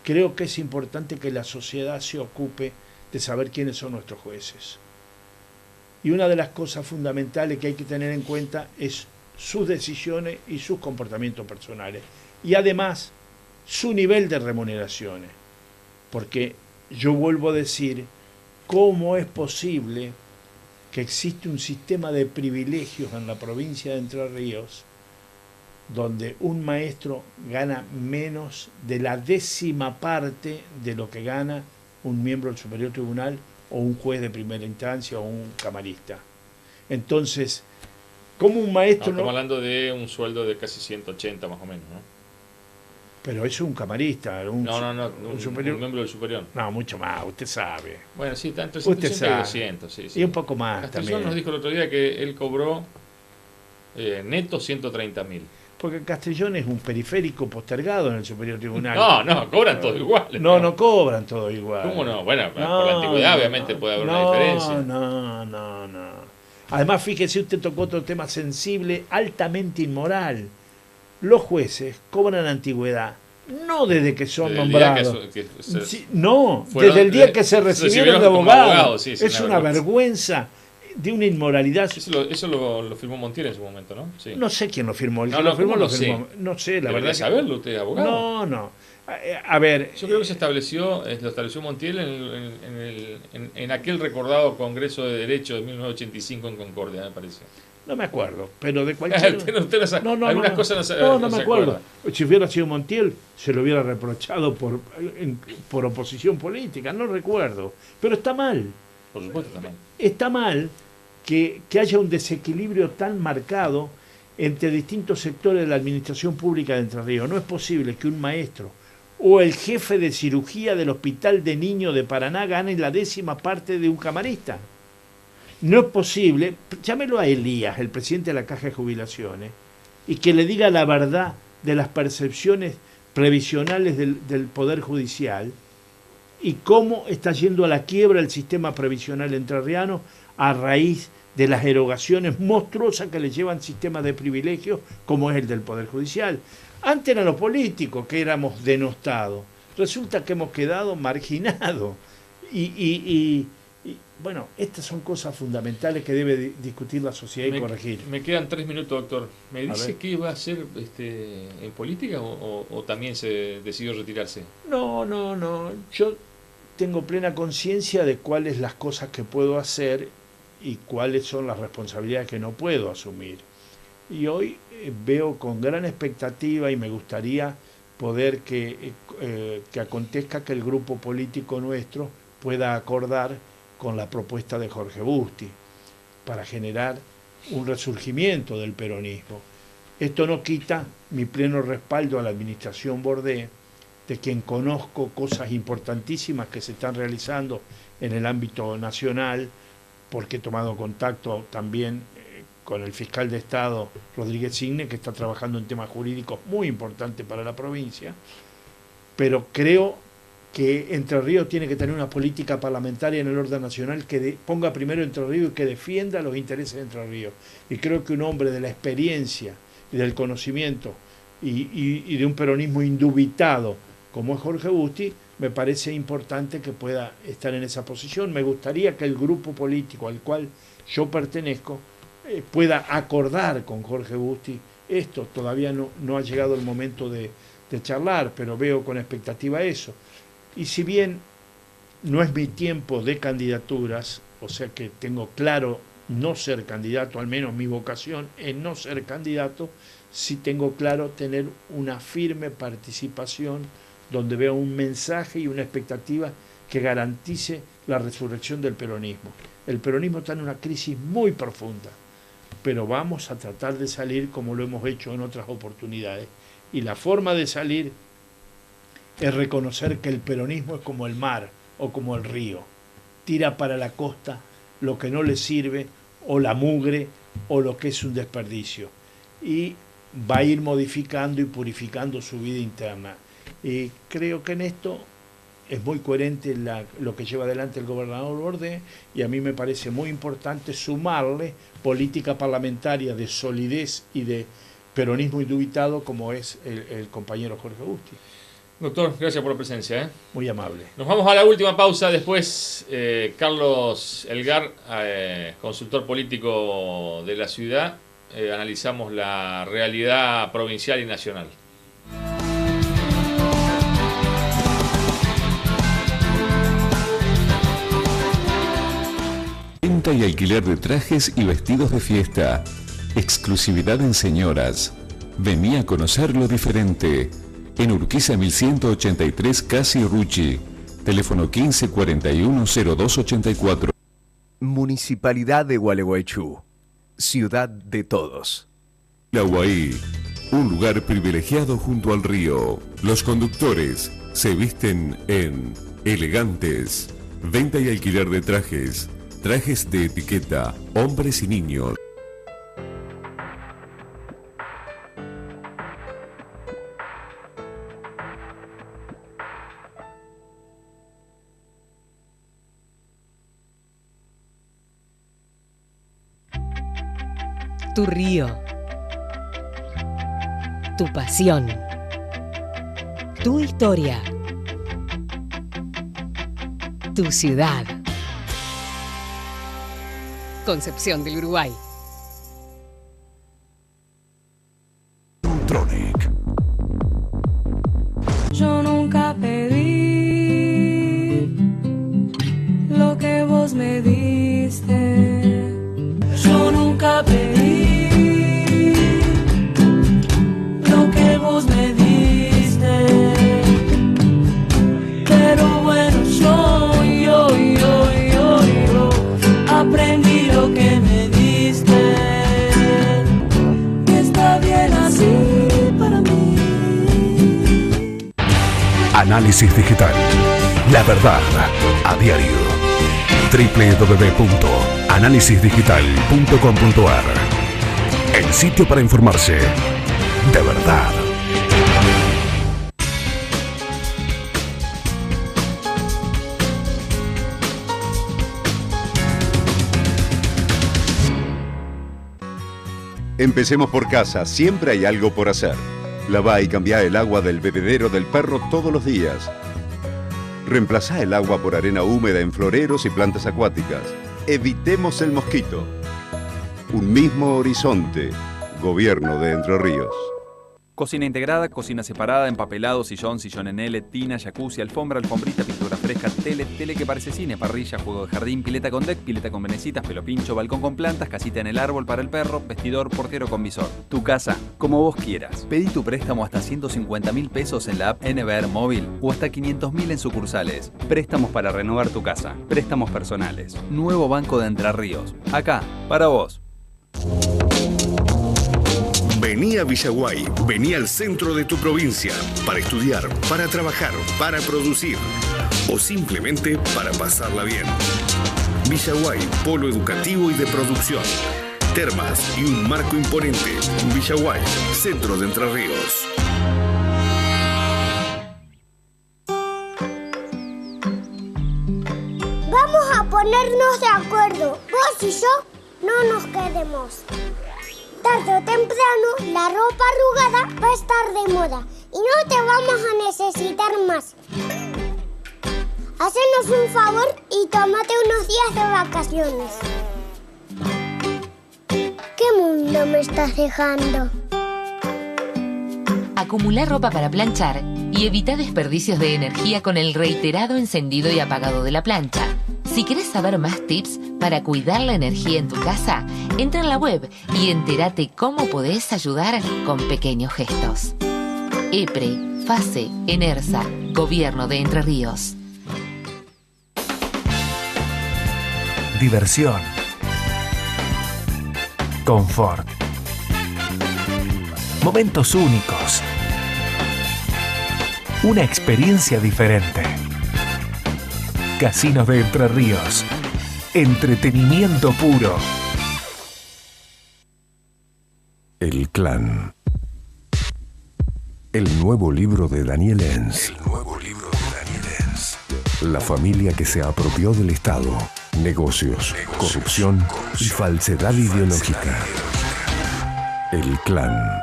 creo que es importante que la sociedad se ocupe de saber quiénes son nuestros jueces. Y una de las cosas fundamentales que hay que tener en cuenta es sus decisiones y sus comportamientos personales. Y además, su nivel de remuneraciones. Porque yo vuelvo a decir, ¿cómo es posible que existe un sistema de privilegios en la provincia de Entre Ríos donde un maestro gana menos de la 10ª parte de lo que gana un miembro del Superior Tribunal o un juez de primera instancia o un camarista? Entonces, ¿cómo un maestro estamos hablando de un sueldo de casi 180 más o menos, ¿no? Pero eso es un camarista, un superior. Un miembro del superior. No, mucho más, usted sabe. Bueno, sí, tanto usted 180 y 200, sí, sí. Y un poco más Castellón también. nos dijo el otro día que él cobró neto 130.000. Porque Castellón es un periférico postergado en el Superior Tribunal. No, cobran todo igual. No cobran todo igual. ¿Cómo no? Bueno, por la antigüedad obviamente puede haber una diferencia. No. Además, fíjese, usted tocó otro tema sensible, altamente inmoral. Los jueces cobran antigüedad, no desde que son nombrados. Desde el día que se recibieron de abogados. Sí, es una vergüenza. De una inmoralidad. Eso lo firmó Montiel en su momento, ¿no? Sí. No sé quién lo firmó. No sé, la verdad. Saberlo usted, abogado. No. A ver. Yo creo que lo estableció Montiel en aquel recordado Congreso de Derecho de 1985 en Concordia, me parece. No me acuerdo, pero de cualquier... Algunas cosas no me acuerdo. Si hubiera sido Montiel, se lo hubiera reprochado por oposición política, no recuerdo. Pero está mal. Por supuesto, está mal. Está mal que haya un desequilibrio tan marcado entre distintos sectores de la administración pública de Entre Ríos. No es posible que un maestro o el jefe de cirugía del Hospital de Niños de Paraná gane la 10ª parte de un camarista. No es posible, llámelo a Elías, el presidente de la Caja de Jubilaciones, y que le diga la verdad de las percepciones previsionales del Poder Judicial y cómo está yendo a la quiebra el sistema previsional entrerriano a raíz de las erogaciones monstruosas que le llevan sistemas de privilegios como es el del Poder Judicial. Antes eran los políticos que éramos denostados. Resulta que hemos quedado marginados. Y bueno, estas son cosas fundamentales que debe discutir la sociedad y corregir. Me quedan 3 minutos, doctor. ¿Me dice qué va a hacer en política o también se decidió retirarse? No. Yo tengo plena conciencia de cuáles las cosas que puedo hacer y cuáles son las responsabilidades que no puedo asumir. Y hoy veo con gran expectativa y me gustaría poder que acontezca que el grupo político nuestro pueda acordar con la propuesta de Jorge Busti para generar un resurgimiento del peronismo. Esto no quita mi pleno respaldo a la administración Bordé, de quien conozco cosas importantísimas que se están realizando en el ámbito nacional, porque he tomado contacto también con el fiscal de Estado Rodríguez Signe, que está trabajando en temas jurídicos muy importantes para la provincia, pero creo que Entre Ríos tiene que tener una política parlamentaria en el orden nacional que ponga primero Entre Ríos y que defienda los intereses de Entre Ríos. Y creo que un hombre de la experiencia y del conocimiento y de un peronismo indubitado como es Jorge Busti, me parece importante que pueda estar en esa posición. Me gustaría que el grupo político al cual yo pertenezco pueda acordar con Jorge Busti esto. Todavía no ha llegado el momento de charlar, pero veo con expectativa eso. Y si bien no es mi tiempo de candidaturas, o sea que tengo claro no ser candidato, al menos mi vocación es no ser candidato, sí tengo claro tener una firme participación donde veo un mensaje y una expectativa que garantice la resurrección del peronismo. El peronismo está en una crisis muy profunda, pero vamos a tratar de salir como lo hemos hecho en otras oportunidades. Y la forma de salir es reconocer que el peronismo es como el mar o como el río. Tira para la costa lo que no le sirve, o la mugre, o lo que es un desperdicio. Y va a ir modificando y purificando su vida interna. Y creo que en esto es muy coherente lo que lleva adelante el gobernador Bordé, y a mí me parece muy importante sumarle política parlamentaria de solidez y de peronismo indubitado como es el compañero Jorge Agustí. Doctor, gracias por la presencia. Muy amable. Nos vamos a la última pausa. Después, Carlos Elgar, consultor político de la ciudad, analizamos la realidad provincial y nacional. Venta y alquiler de trajes y vestidos de fiesta. Exclusividad en señoras. Vení a conocer lo diferente. En Urquiza 1183 Casi Rucci. Teléfono 1541-0284. Municipalidad de Gualeguaychú. Ciudad de todos. La Guaí, un lugar privilegiado junto al río. Los conductores se visten en elegantes. Venta y alquiler de trajes. Trajes de etiqueta, hombres y niños. Tu río. Tu pasión. Tu historia. Tu ciudad. Concepción del Uruguay. Tronic. Yo nunca pedí lo que vos me diste. Yo nunca pedí lo que vos me diste. Pero bueno, yo aprendí lo que me diste. Y está bien así para mí. Análisis digital. La verdad a diario. www.analisisdigital.com.ar. El sitio para informarse de verdad. Empecemos por casa, siempre hay algo por hacer. Lavá y cambiá el agua del bebedero del perro todos los días. Reemplazá el agua por arena húmeda en floreros y plantas acuáticas. Evitemos el mosquito. Un mismo horizonte. Gobierno de Entre Ríos. Cocina integrada, cocina separada, empapelado, sillón, sillón en L, tina, jacuzzi, alfombra, alfombrita, pintura fresca, tele que parece cine, parrilla, juego de jardín, pileta con deck, pileta con venecitas, pelo pincho, balcón con plantas, casita en el árbol para el perro, vestidor, portero con visor. Tu casa, como vos quieras. Pedí tu préstamo hasta 150.000 pesos en la app NBR Móvil o hasta 500.000 en sucursales. Préstamos para renovar tu casa, préstamos personales. Nuevo Banco de Entre Ríos. Acá, para vos. Vení a Villaguay, vení al centro de tu provincia para estudiar, para trabajar, para producir o simplemente para pasarla bien. Villaguay, polo educativo y de producción. Termas y un marco imponente. Villaguay, centro de Entre Ríos. Vamos a ponernos de acuerdo. Vos y yo no nos quedemos. Tarde o temprano, la ropa arrugada va a estar de moda y no te vamos a necesitar más. Hacenos un favor y tómate unos días de vacaciones. ¿Qué mundo me estás dejando? Acumula ropa para planchar y evita desperdicios de energía con el reiterado encendido y apagado de la plancha. Si querés saber más tips para cuidar la energía en tu casa, entra en la web y entérate cómo podés ayudar con pequeños gestos. EPRE, FASE, ENERSA, Gobierno de Entre Ríos. Diversión. Confort. Momentos únicos. Una experiencia diferente. Casinos de Entre Ríos. Entretenimiento puro. El Clan. El nuevo libro de Daniel Enz. La familia que se apropió del Estado, negocios, corrupción y falsedad ideológica. El Clan.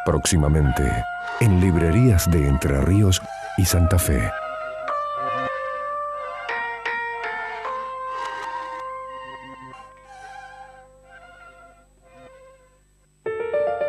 Próximamente en librerías de Entre Ríos y Santa Fe.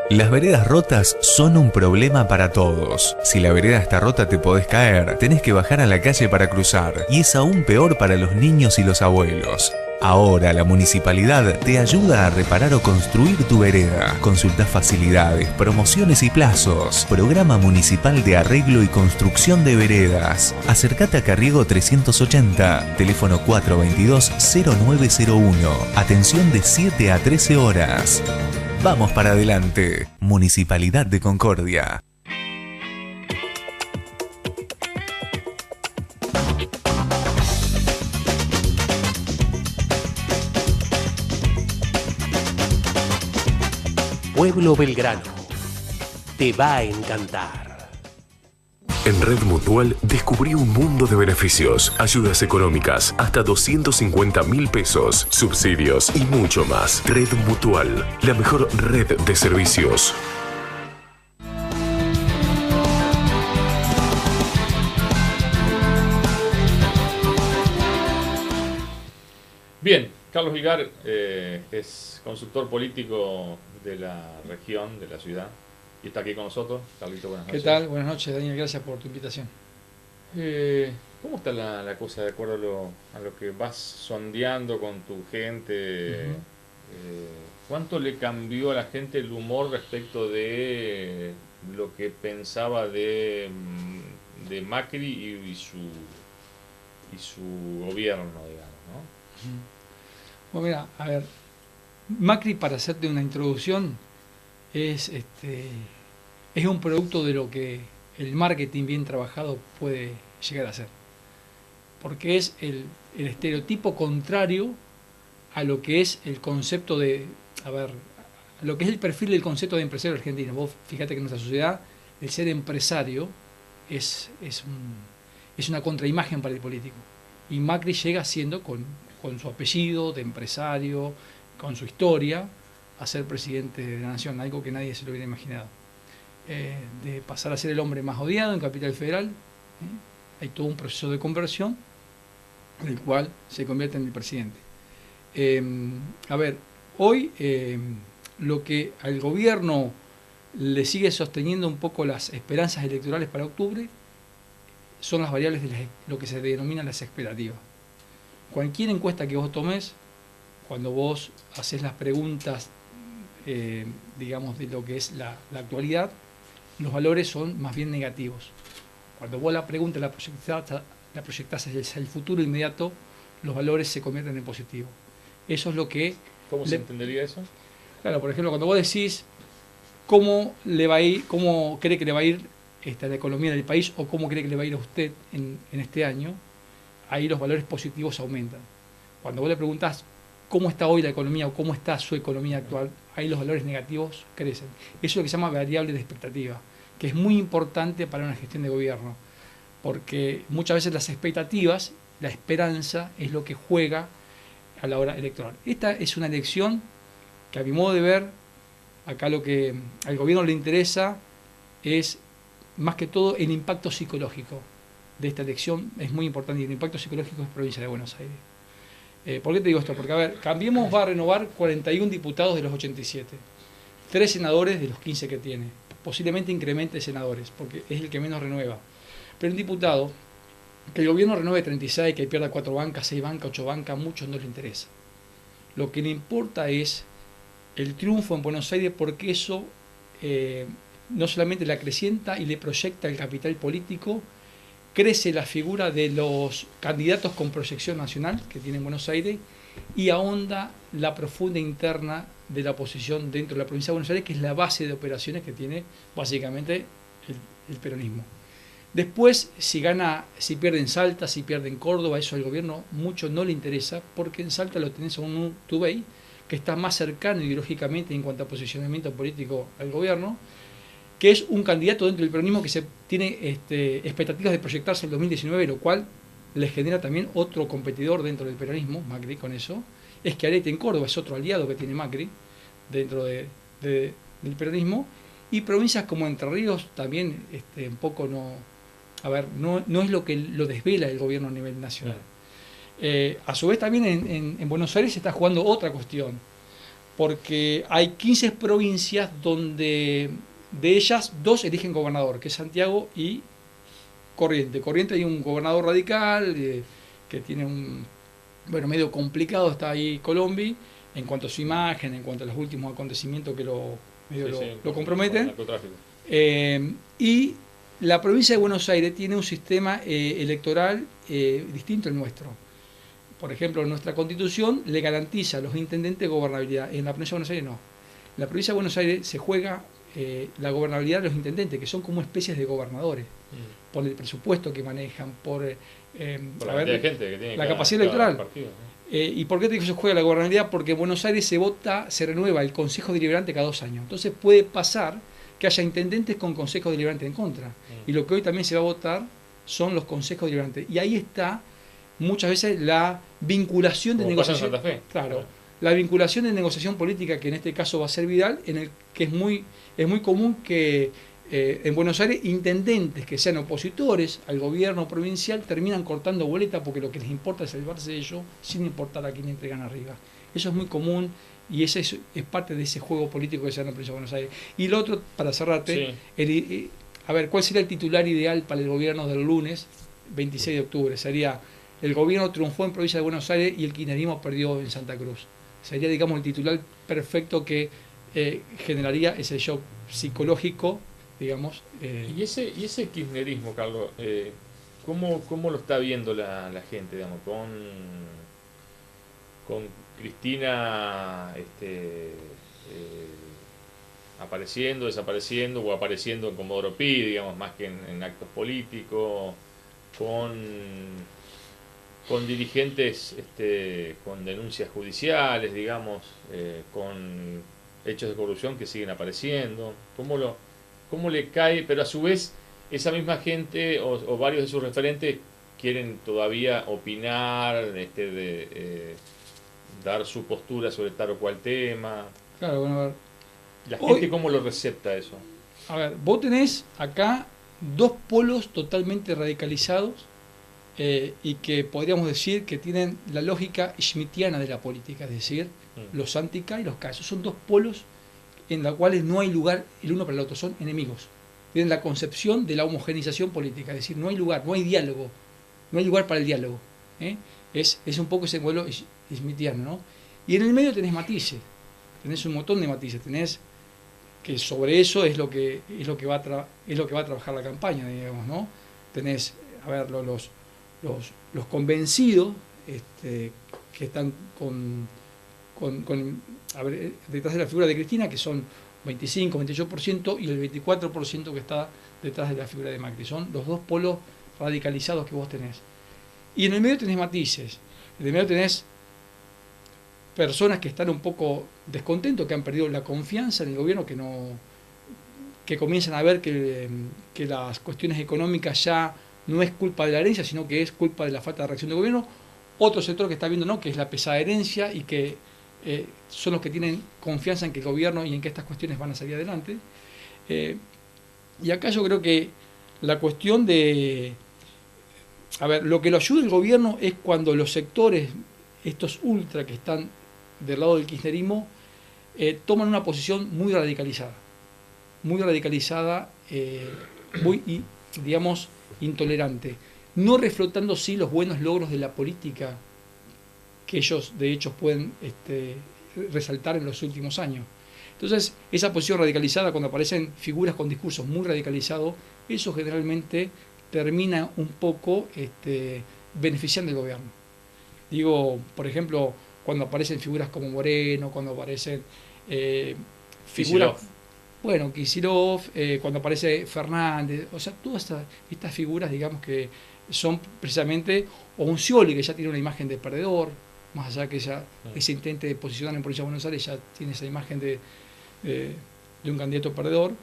Las veredas rotas son un problema para todos. Si la vereda está rota te podés caer, tenés que bajar a la calle para cruzar. Y es aún peor para los niños y los abuelos. Ahora la municipalidad te ayuda a reparar o construir tu vereda. Consulta facilidades, promociones y plazos. Programa Municipal de Arreglo y Construcción de Veredas. Acércate a Carriego 380, teléfono 422-0901. Atención de 7 a 13 horas. Vamos para adelante. Municipalidad de Concordia. Pueblo Belgrano. Te va a encantar. En Red Mutual descubrí un mundo de beneficios, ayudas económicas, hasta 250.000 pesos, subsidios y mucho más. Red Mutual, la mejor red de servicios. Bien, Carlos Vilgar es consultor político de la región, de la ciudad, y está aquí con nosotros. Carlito, buenas noches. ¿Qué tal? Buenas noches, Daniel, gracias por tu invitación. ¿Cómo está la cosa de acuerdo a lo que vas sondeando con tu gente? ¿Cuánto le cambió a la gente el humor respecto de lo que pensaba de Macri y su gobierno, digamos, ¿no? Bueno, mira, a ver, Macri, para hacerte una introducción, es un producto de lo que el marketing bien trabajado puede llegar a ser. Porque es el estereotipo contrario a lo que es el concepto de, lo que es el perfil del concepto de empresario argentino. Vos fíjate que en nuestra sociedad el ser empresario es una contraimagen para el político. Y Macri llega siendo con su apellido de empresario, con su historia, a ser presidente de la nación, algo que nadie se lo hubiera imaginado. De pasar a ser el hombre más odiado en Capital Federal, hay todo un proceso de conversión en el cual se convierte en el presidente. Hoy lo que al gobierno le sigue sosteniendo un poco las esperanzas electorales para octubre son las variables de lo que se denominan las expectativas. Cualquier encuesta que vos tomes, cuando vos haces las preguntas, digamos, de lo que es la actualidad, los valores son más bien negativos. Cuando vos la pregunta la proyectás hacia el futuro inmediato, los valores se convierten en positivos. Eso es lo que... ¿Cómo se entendería eso? Claro, por ejemplo, cuando vos decís cómo le va a ir, cómo cree que le va a ir la economía del país o cómo cree que le va a ir a usted en este año, ahí los valores positivos aumentan. Cuando vos le preguntás cómo está hoy la economía o cómo está su economía actual, ahí los valores negativos crecen. Eso es lo que se llama variable de expectativa, que es muy importante para una gestión de gobierno, porque muchas veces las expectativas, la esperanza, es lo que juega a la hora electoral. Esta es una elección que, a mi modo de ver, acá lo que al gobierno le interesa es, más que todo, el impacto psicológico de esta elección. Es muy importante, y el impacto psicológico es provincia de Buenos Aires. ¿Por qué te digo esto? Porque, Cambiemos va a renovar 41 diputados de los 87, 3 senadores de los 15 que tiene, posiblemente incremente senadores, porque es el que menos renueva. Pero un diputado, que el gobierno renueve 36, que pierda 4 bancas, 6 bancas, 8 bancas, a muchos no le interesa. Lo que le importa es el triunfo en Buenos Aires, porque eso no solamente le acrecienta y le proyecta el capital político, crece la figura de los candidatos con proyección nacional que tiene Buenos Aires y ahonda la profunda interna de la oposición dentro de la provincia de Buenos Aires, que es la base de operaciones que tiene básicamente el peronismo. Después, si pierde en Salta, si pierde en Córdoba, eso al gobierno mucho no le interesa, porque en Salta lo tenés a un Urtubey, que está más cercano ideológicamente en cuanto a posicionamiento político al gobierno, que es un candidato dentro del peronismo que se tiene expectativas de proyectarse en 2019, lo cual le genera también otro competidor dentro del peronismo, Macri, con eso. Schiaretti en Córdoba es otro aliado que tiene Macri dentro del peronismo, y provincias como Entre Ríos también un poco no es lo que lo desvela el gobierno a nivel nacional. A su vez también en Buenos Aires se está jugando otra cuestión, porque hay 15 provincias donde de ellas 2 eligen gobernador, que es Santiago y Corrientes. Corrientes hay un gobernador radical que tiene medio complicado, está ahí Colombi, en cuanto a su imagen, en cuanto a los últimos acontecimientos que lo comprometen. Y la provincia de Buenos Aires tiene un sistema electoral distinto al nuestro. Por ejemplo, nuestra Constitución le garantiza a los intendentes gobernabilidad. En la provincia de Buenos Aires no. En la provincia de Buenos Aires se juega la gobernabilidad de los intendentes, que son como especies de gobernadores, por el presupuesto que manejan, por la cantidad de gente que tiene la capacidad electoral. Partido, ¿Y por qué te digo que se juega la gobernabilidad? Porque en Buenos Aires se renueva el Consejo Deliberante cada 2 años. Entonces puede pasar que haya intendentes con consejos deliberantes en contra. Y lo que hoy también se va a votar son los consejos deliberantes. Y ahí está muchas veces la vinculación de negociación. Santa Fe. Claro, la vinculación de negociación política, que en este caso va a ser Vidal, en el que es muy común que en Buenos Aires intendentes que sean opositores al gobierno provincial terminan cortando boleta porque lo que les importa es salvarse de ellos sin importar a quién entregan arriba. Eso es muy común y ese es parte de ese juego político que se da en la provincia de Buenos Aires. Y lo otro, para cerrarte, a ver, ¿cuál sería el titular ideal para el gobierno del lunes 26 de octubre? Sería: el gobierno triunfó en provincia de Buenos Aires y el kirchnerismo perdió en Santa Cruz. Sería, digamos, el titular perfecto que generaría ese shock psicológico, digamos. ¿Y ese kirchnerismo, Carlos, cómo lo está viendo la gente, digamos, con Cristina apareciendo, desapareciendo o apareciendo en Comodoro Pi, digamos, más que en actos políticos, con dirigentes con denuncias judiciales, digamos, con hechos de corrupción que siguen apareciendo? ¿Cómo le cae? Pero a su vez esa misma gente o varios de sus referentes quieren todavía opinar, dar su postura sobre tal o cual tema. Claro, bueno, a ver. ¿La gente cómo lo recepta eso? A ver, vos tenés acá 2 polos totalmente radicalizados y que podríamos decir que tienen la lógica schmittiana de la política, es decir, los anti-K y los K. Esos son 2 polos en los cuales no hay lugar el uno para el otro, son enemigos. Tienen la concepción de la homogeneización política, es decir, no hay lugar, no hay diálogo, no hay lugar para el diálogo. Es un poco ese modelo schmittiano, ¿no? Y en el medio tenés matices, tenés un montón de matices, tenés que sobre eso es lo que va a trabajar la campaña, digamos, ¿no? Tenés, a ver, los convencidos que están detrás de la figura de Cristina, que son 25, 28%, y el 24% que está detrás de la figura de Macri. Son los 2 polos radicalizados que vos tenés. Y en el medio tenés matices. En el medio tenés personas que están un poco descontentos, que han perdido la confianza en el gobierno, que comienzan a ver que las cuestiones económicas ya no es culpa de la herencia, sino que es culpa de la falta de reacción del gobierno. Otro sector que está viendo no, que es la pesada herencia y que son los que tienen confianza en que el gobierno y en que estas cuestiones van a salir adelante. Y acá yo creo que la cuestión de... A ver, lo que lo ayuda el gobierno es cuando los sectores, estos ultra que están del lado del kirchnerismo, toman una posición muy radicalizada. muy radicalizada, muy, digamos, intolerante, no reflotando sí los buenos logros de la política que ellos de hecho pueden resaltar en los últimos años. Entonces, esa posición radicalizada, cuando aparecen figuras con discursos muy radicalizados, eso generalmente termina un poco beneficiando al gobierno. Digo, por ejemplo, cuando aparecen figuras como Moreno, cuando aparecen figuras... Bueno, Kicillof, cuando aparece Fernández, o sea, todas estas figuras, digamos, que son precisamente, o un Scioli, que ya tiene una imagen de perdedor, más allá que ese intente de posicionar en Provincia de Buenos Aires, ya tiene esa imagen de un candidato perdedor,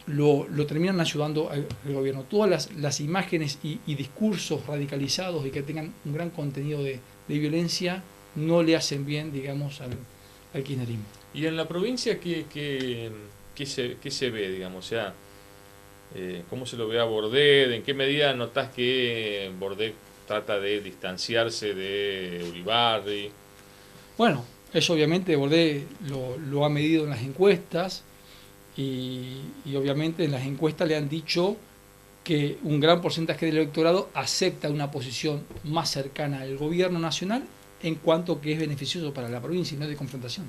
lo terminan ayudando al gobierno. Todas las imágenes y discursos radicalizados y que tengan un gran contenido de violencia no le hacen bien, digamos, al kirchnerismo. ¿Y en la provincia qué se ve, digamos? O sea, ¿cómo se lo ve a Bordet? ¿En qué medida notás que Bordet trata de distanciarse de Uribarri? Bueno, eso obviamente Bordet lo ha medido en las encuestas y obviamente en las encuestas le han dicho que un gran porcentaje del electorado acepta una posición más cercana al gobierno nacional en cuanto que es beneficioso para la provincia y no de confrontación.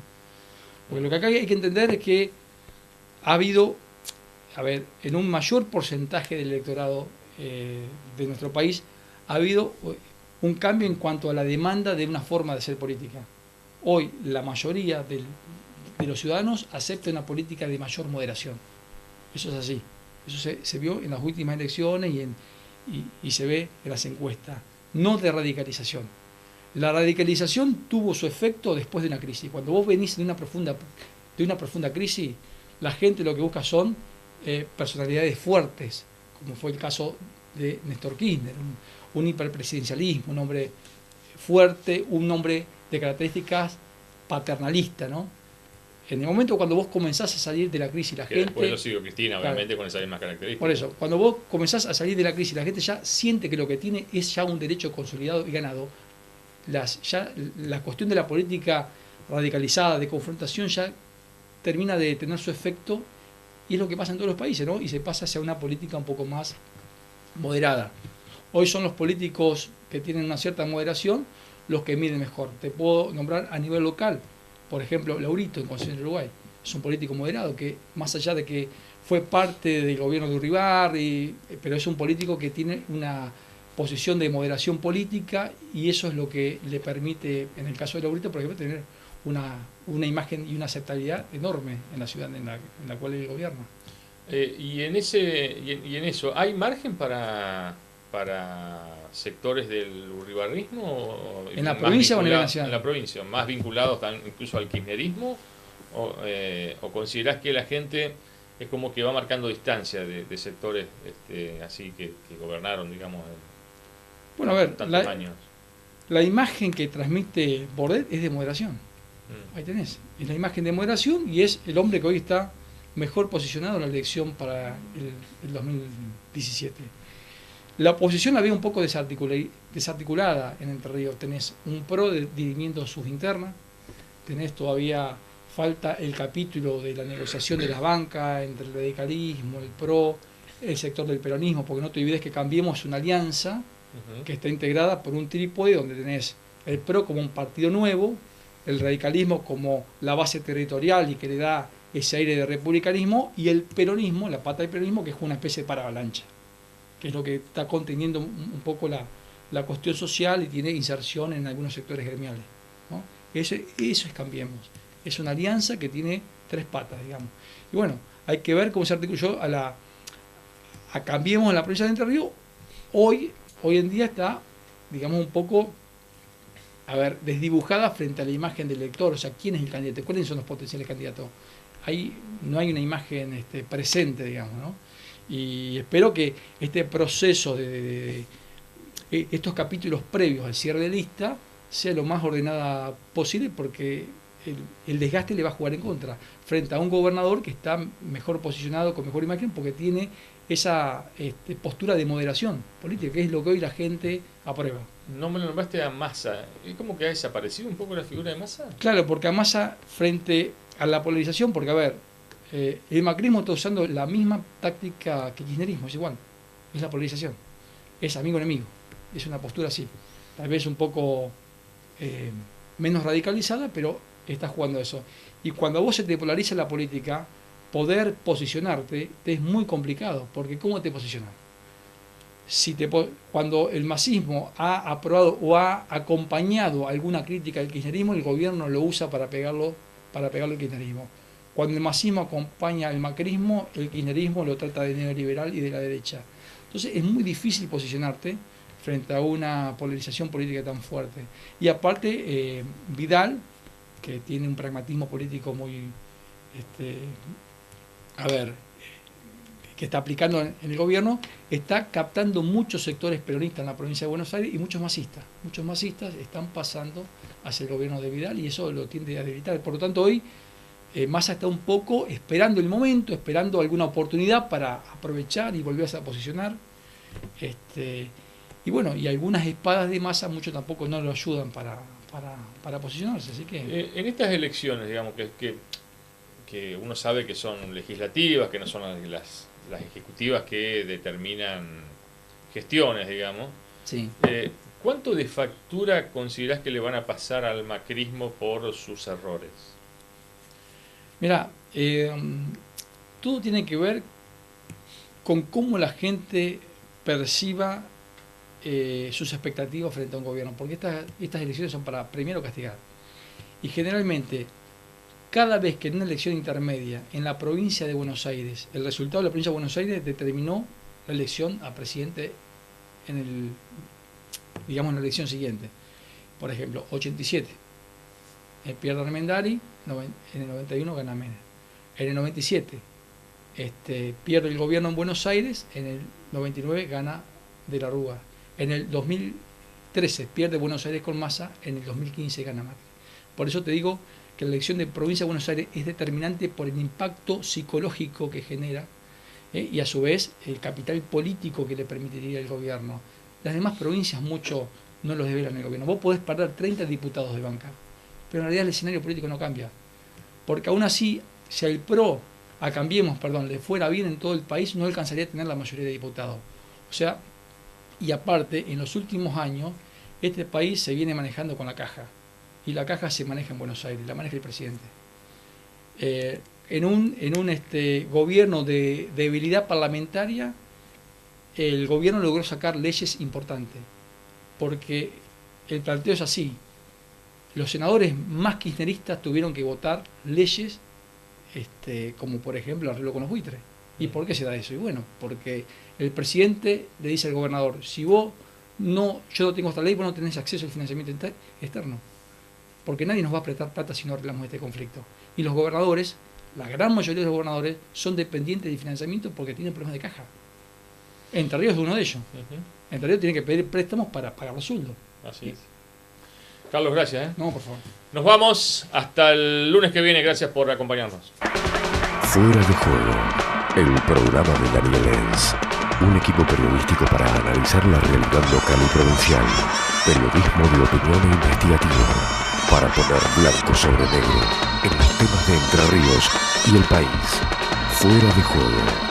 Porque lo que acá hay que entender es que ha habido, en un mayor porcentaje del electorado de nuestro país, ha habido un cambio en cuanto a la demanda de una forma de hacer política. Hoy la mayoría de los ciudadanos acepta una política de mayor moderación. Eso es así. Eso se vio en las últimas elecciones y se ve en las encuestas. No de radicalización. La radicalización tuvo su efecto después de una crisis. Cuando vos venís de una profunda crisis, la gente lo que busca son personalidades fuertes, como fue el caso de Néstor Kirchner, un hiperpresidencialismo, un hombre fuerte, un hombre de características paternalistas, ¿no? En el momento cuando vos comenzás a salir de la crisis, la gente... Después lo sigo Cristina, obviamente, con esas mismas características. Por eso, cuando vos comenzás a salir de la crisis, la gente ya siente que lo que tiene es ya un derecho consolidado y ganado. La cuestión de la política radicalizada, de confrontación, ya termina de tener su efecto, y es lo que pasa en todos los países, ¿no? Y se pasa hacia una política un poco más moderada. Hoy son los políticos que tienen una cierta moderación los que miden mejor. Te puedo nombrar a nivel local, por ejemplo, Laurito en Constitución del Uruguay. Es un político moderado que, más allá de que fue parte del gobierno de Uribarri, pero es un político que tiene una posición de moderación política, y eso es lo que le permite, en el caso de Laurito, por ejemplo, tener una imagen y una aceptabilidad enorme en la ciudad en la cual él gobierna. Y en eso, ¿hay margen para sectores del uribarrismo? ¿En la provincia o a nivel nacional? En la provincia, más vinculados incluso al kirchnerismo, o considerás que la gente es como que va marcando distancia de sectores así que gobernaron, digamos, bueno, a ver, tantos años? La imagen que transmite Bordet es de moderación. Ahí tenés, es la imagen de moderación, y es el hombre que hoy está mejor posicionado en la elección para el 2017. La oposición la veo un poco desarticulada en Entre Ríos. Tenés un PRO dirimiendo sus internas, tenés todavía falta el capítulo de la negociación de la banca entre el radicalismo, el PRO, el sector del peronismo, porque no te olvides que Cambiemos una alianza que está integrada por un trípode donde tenés el PRO como un partido nuevo, el radicalismo como la base territorial y que le da ese aire de republicanismo, y el peronismo, la pata del peronismo, que es una especie de paravalancha, que es lo que está conteniendo un poco la cuestión social y tiene inserción en algunos sectores gremiales, ¿no? Eso es Cambiemos. Es una alianza que tiene tres patas, digamos. Y bueno, hay que ver cómo se articuló a Cambiemos en la provincia de Entre Ríos. Hoy en día está, digamos, un poco, desdibujada frente a la imagen del elector. O sea, ¿quién es el candidato? ¿Cuáles son los potenciales candidatos? Ahí no hay una imagen presente, digamos, ¿no? Y espero que este proceso de estos capítulos previos al cierre de lista sea lo más ordenada posible, porque el desgaste le va a jugar en contra frente a un gobernador que está mejor posicionado, con mejor imagen, porque tiene esa postura de moderación política, que es lo que hoy la gente aprueba. No me lo nombraste a Massa. ¿Es como que ha desaparecido un poco la figura de Massa? Claro, porque a Massa, frente a la polarización, porque el macrismo está usando la misma táctica que el kirchnerismo, es igual, es la polarización, es amigo-enemigo, es una postura así, tal vez un poco menos radicalizada, pero está jugando eso. Y cuando a vos se te polariza la política, poder posicionarte te es muy complicado, porque ¿cómo te posicionas? Cuando el masismo ha aprobado o ha acompañado alguna crítica del kirchnerismo, el gobierno lo usa para pegarlo al kirchnerismo. Cuando el masismo acompaña al macrismo, el kirchnerismo lo trata de neoliberal y de la derecha. Entonces es muy difícil posicionarte frente a una polarización política tan fuerte. Y aparte, Vidal, que tiene un pragmatismo político muy, que está aplicando en el gobierno, está captando muchos sectores peronistas en la provincia de Buenos Aires y muchos masistas. Muchos masistas están pasando hacia el gobierno de Vidal y eso lo tiende a debilitar. Por lo tanto, hoy Massa está un poco esperando el momento, esperando alguna oportunidad para aprovechar y volverse a posicionar. Y bueno, y algunas espadas de Massa mucho tampoco no lo ayudan para posicionarse. Así que en estas elecciones, digamos, que uno sabe que son legislativas, que no son las ejecutivas que determinan gestiones, digamos. Sí. ¿Cuánto de factura considerás que le van a pasar al macrismo por sus errores? Mira, todo tiene que ver con cómo la gente perciba sus expectativas frente a un gobierno, porque estas elecciones son para primero castigar. Y generalmente, cada vez que en una elección intermedia en la provincia de Buenos Aires, el resultado de la provincia de Buenos Aires determinó la elección a presidente en la elección siguiente. Por ejemplo, 87, pierde Armendari, en el 91 gana Menem. En el 97, pierde el gobierno en Buenos Aires, en el 99 gana De la Rúa. En el 2013 pierde Buenos Aires con Massa, en el 2015 gana Macri. Por eso te digo que la elección de provincia de Buenos Aires es determinante por el impacto psicológico que genera y a su vez el capital político que le permitiría el gobierno. Las demás provincias mucho no los develan el gobierno. Vos podés perder 30 diputados de banca, pero en realidad el escenario político no cambia. Porque aún así, si al PRO, le fuera bien en todo el país, no alcanzaría a tener la mayoría de diputados. O sea, y aparte, en los últimos años, este país se viene manejando con la caja. Y la caja se maneja en Buenos Aires, la maneja el presidente. En un gobierno de debilidad parlamentaria, el gobierno logró sacar leyes importantes. Porque el planteo es así. Los senadores más kirchneristas tuvieron que votar leyes como por ejemplo el arreglo con los buitres. ¿Y por qué se da eso? Y bueno, porque el presidente le dice al gobernador, si yo no tengo esta ley, vos no tenés acceso al financiamiento externo. Porque nadie nos va a prestar plata si no arreglamos este conflicto. Y los gobernadores, la gran mayoría de los gobernadores, son dependientes de financiamiento porque tienen problemas de caja. Entre Ríos es uno de ellos. Entre Ríos tiene que pedir préstamos para pagar los sueldos. Así es. Carlos, gracias. No, por favor. Nos vamos hasta el lunes que viene. Gracias por acompañarnos. Fuera de juego, el programa de Daniel Lenz. Un equipo periodístico para analizar la realidad local y provincial. Periodismo de opinión e investigativo. Para poner blanco sobre negro en los temas de Entre Ríos y el país. Fuera de juego.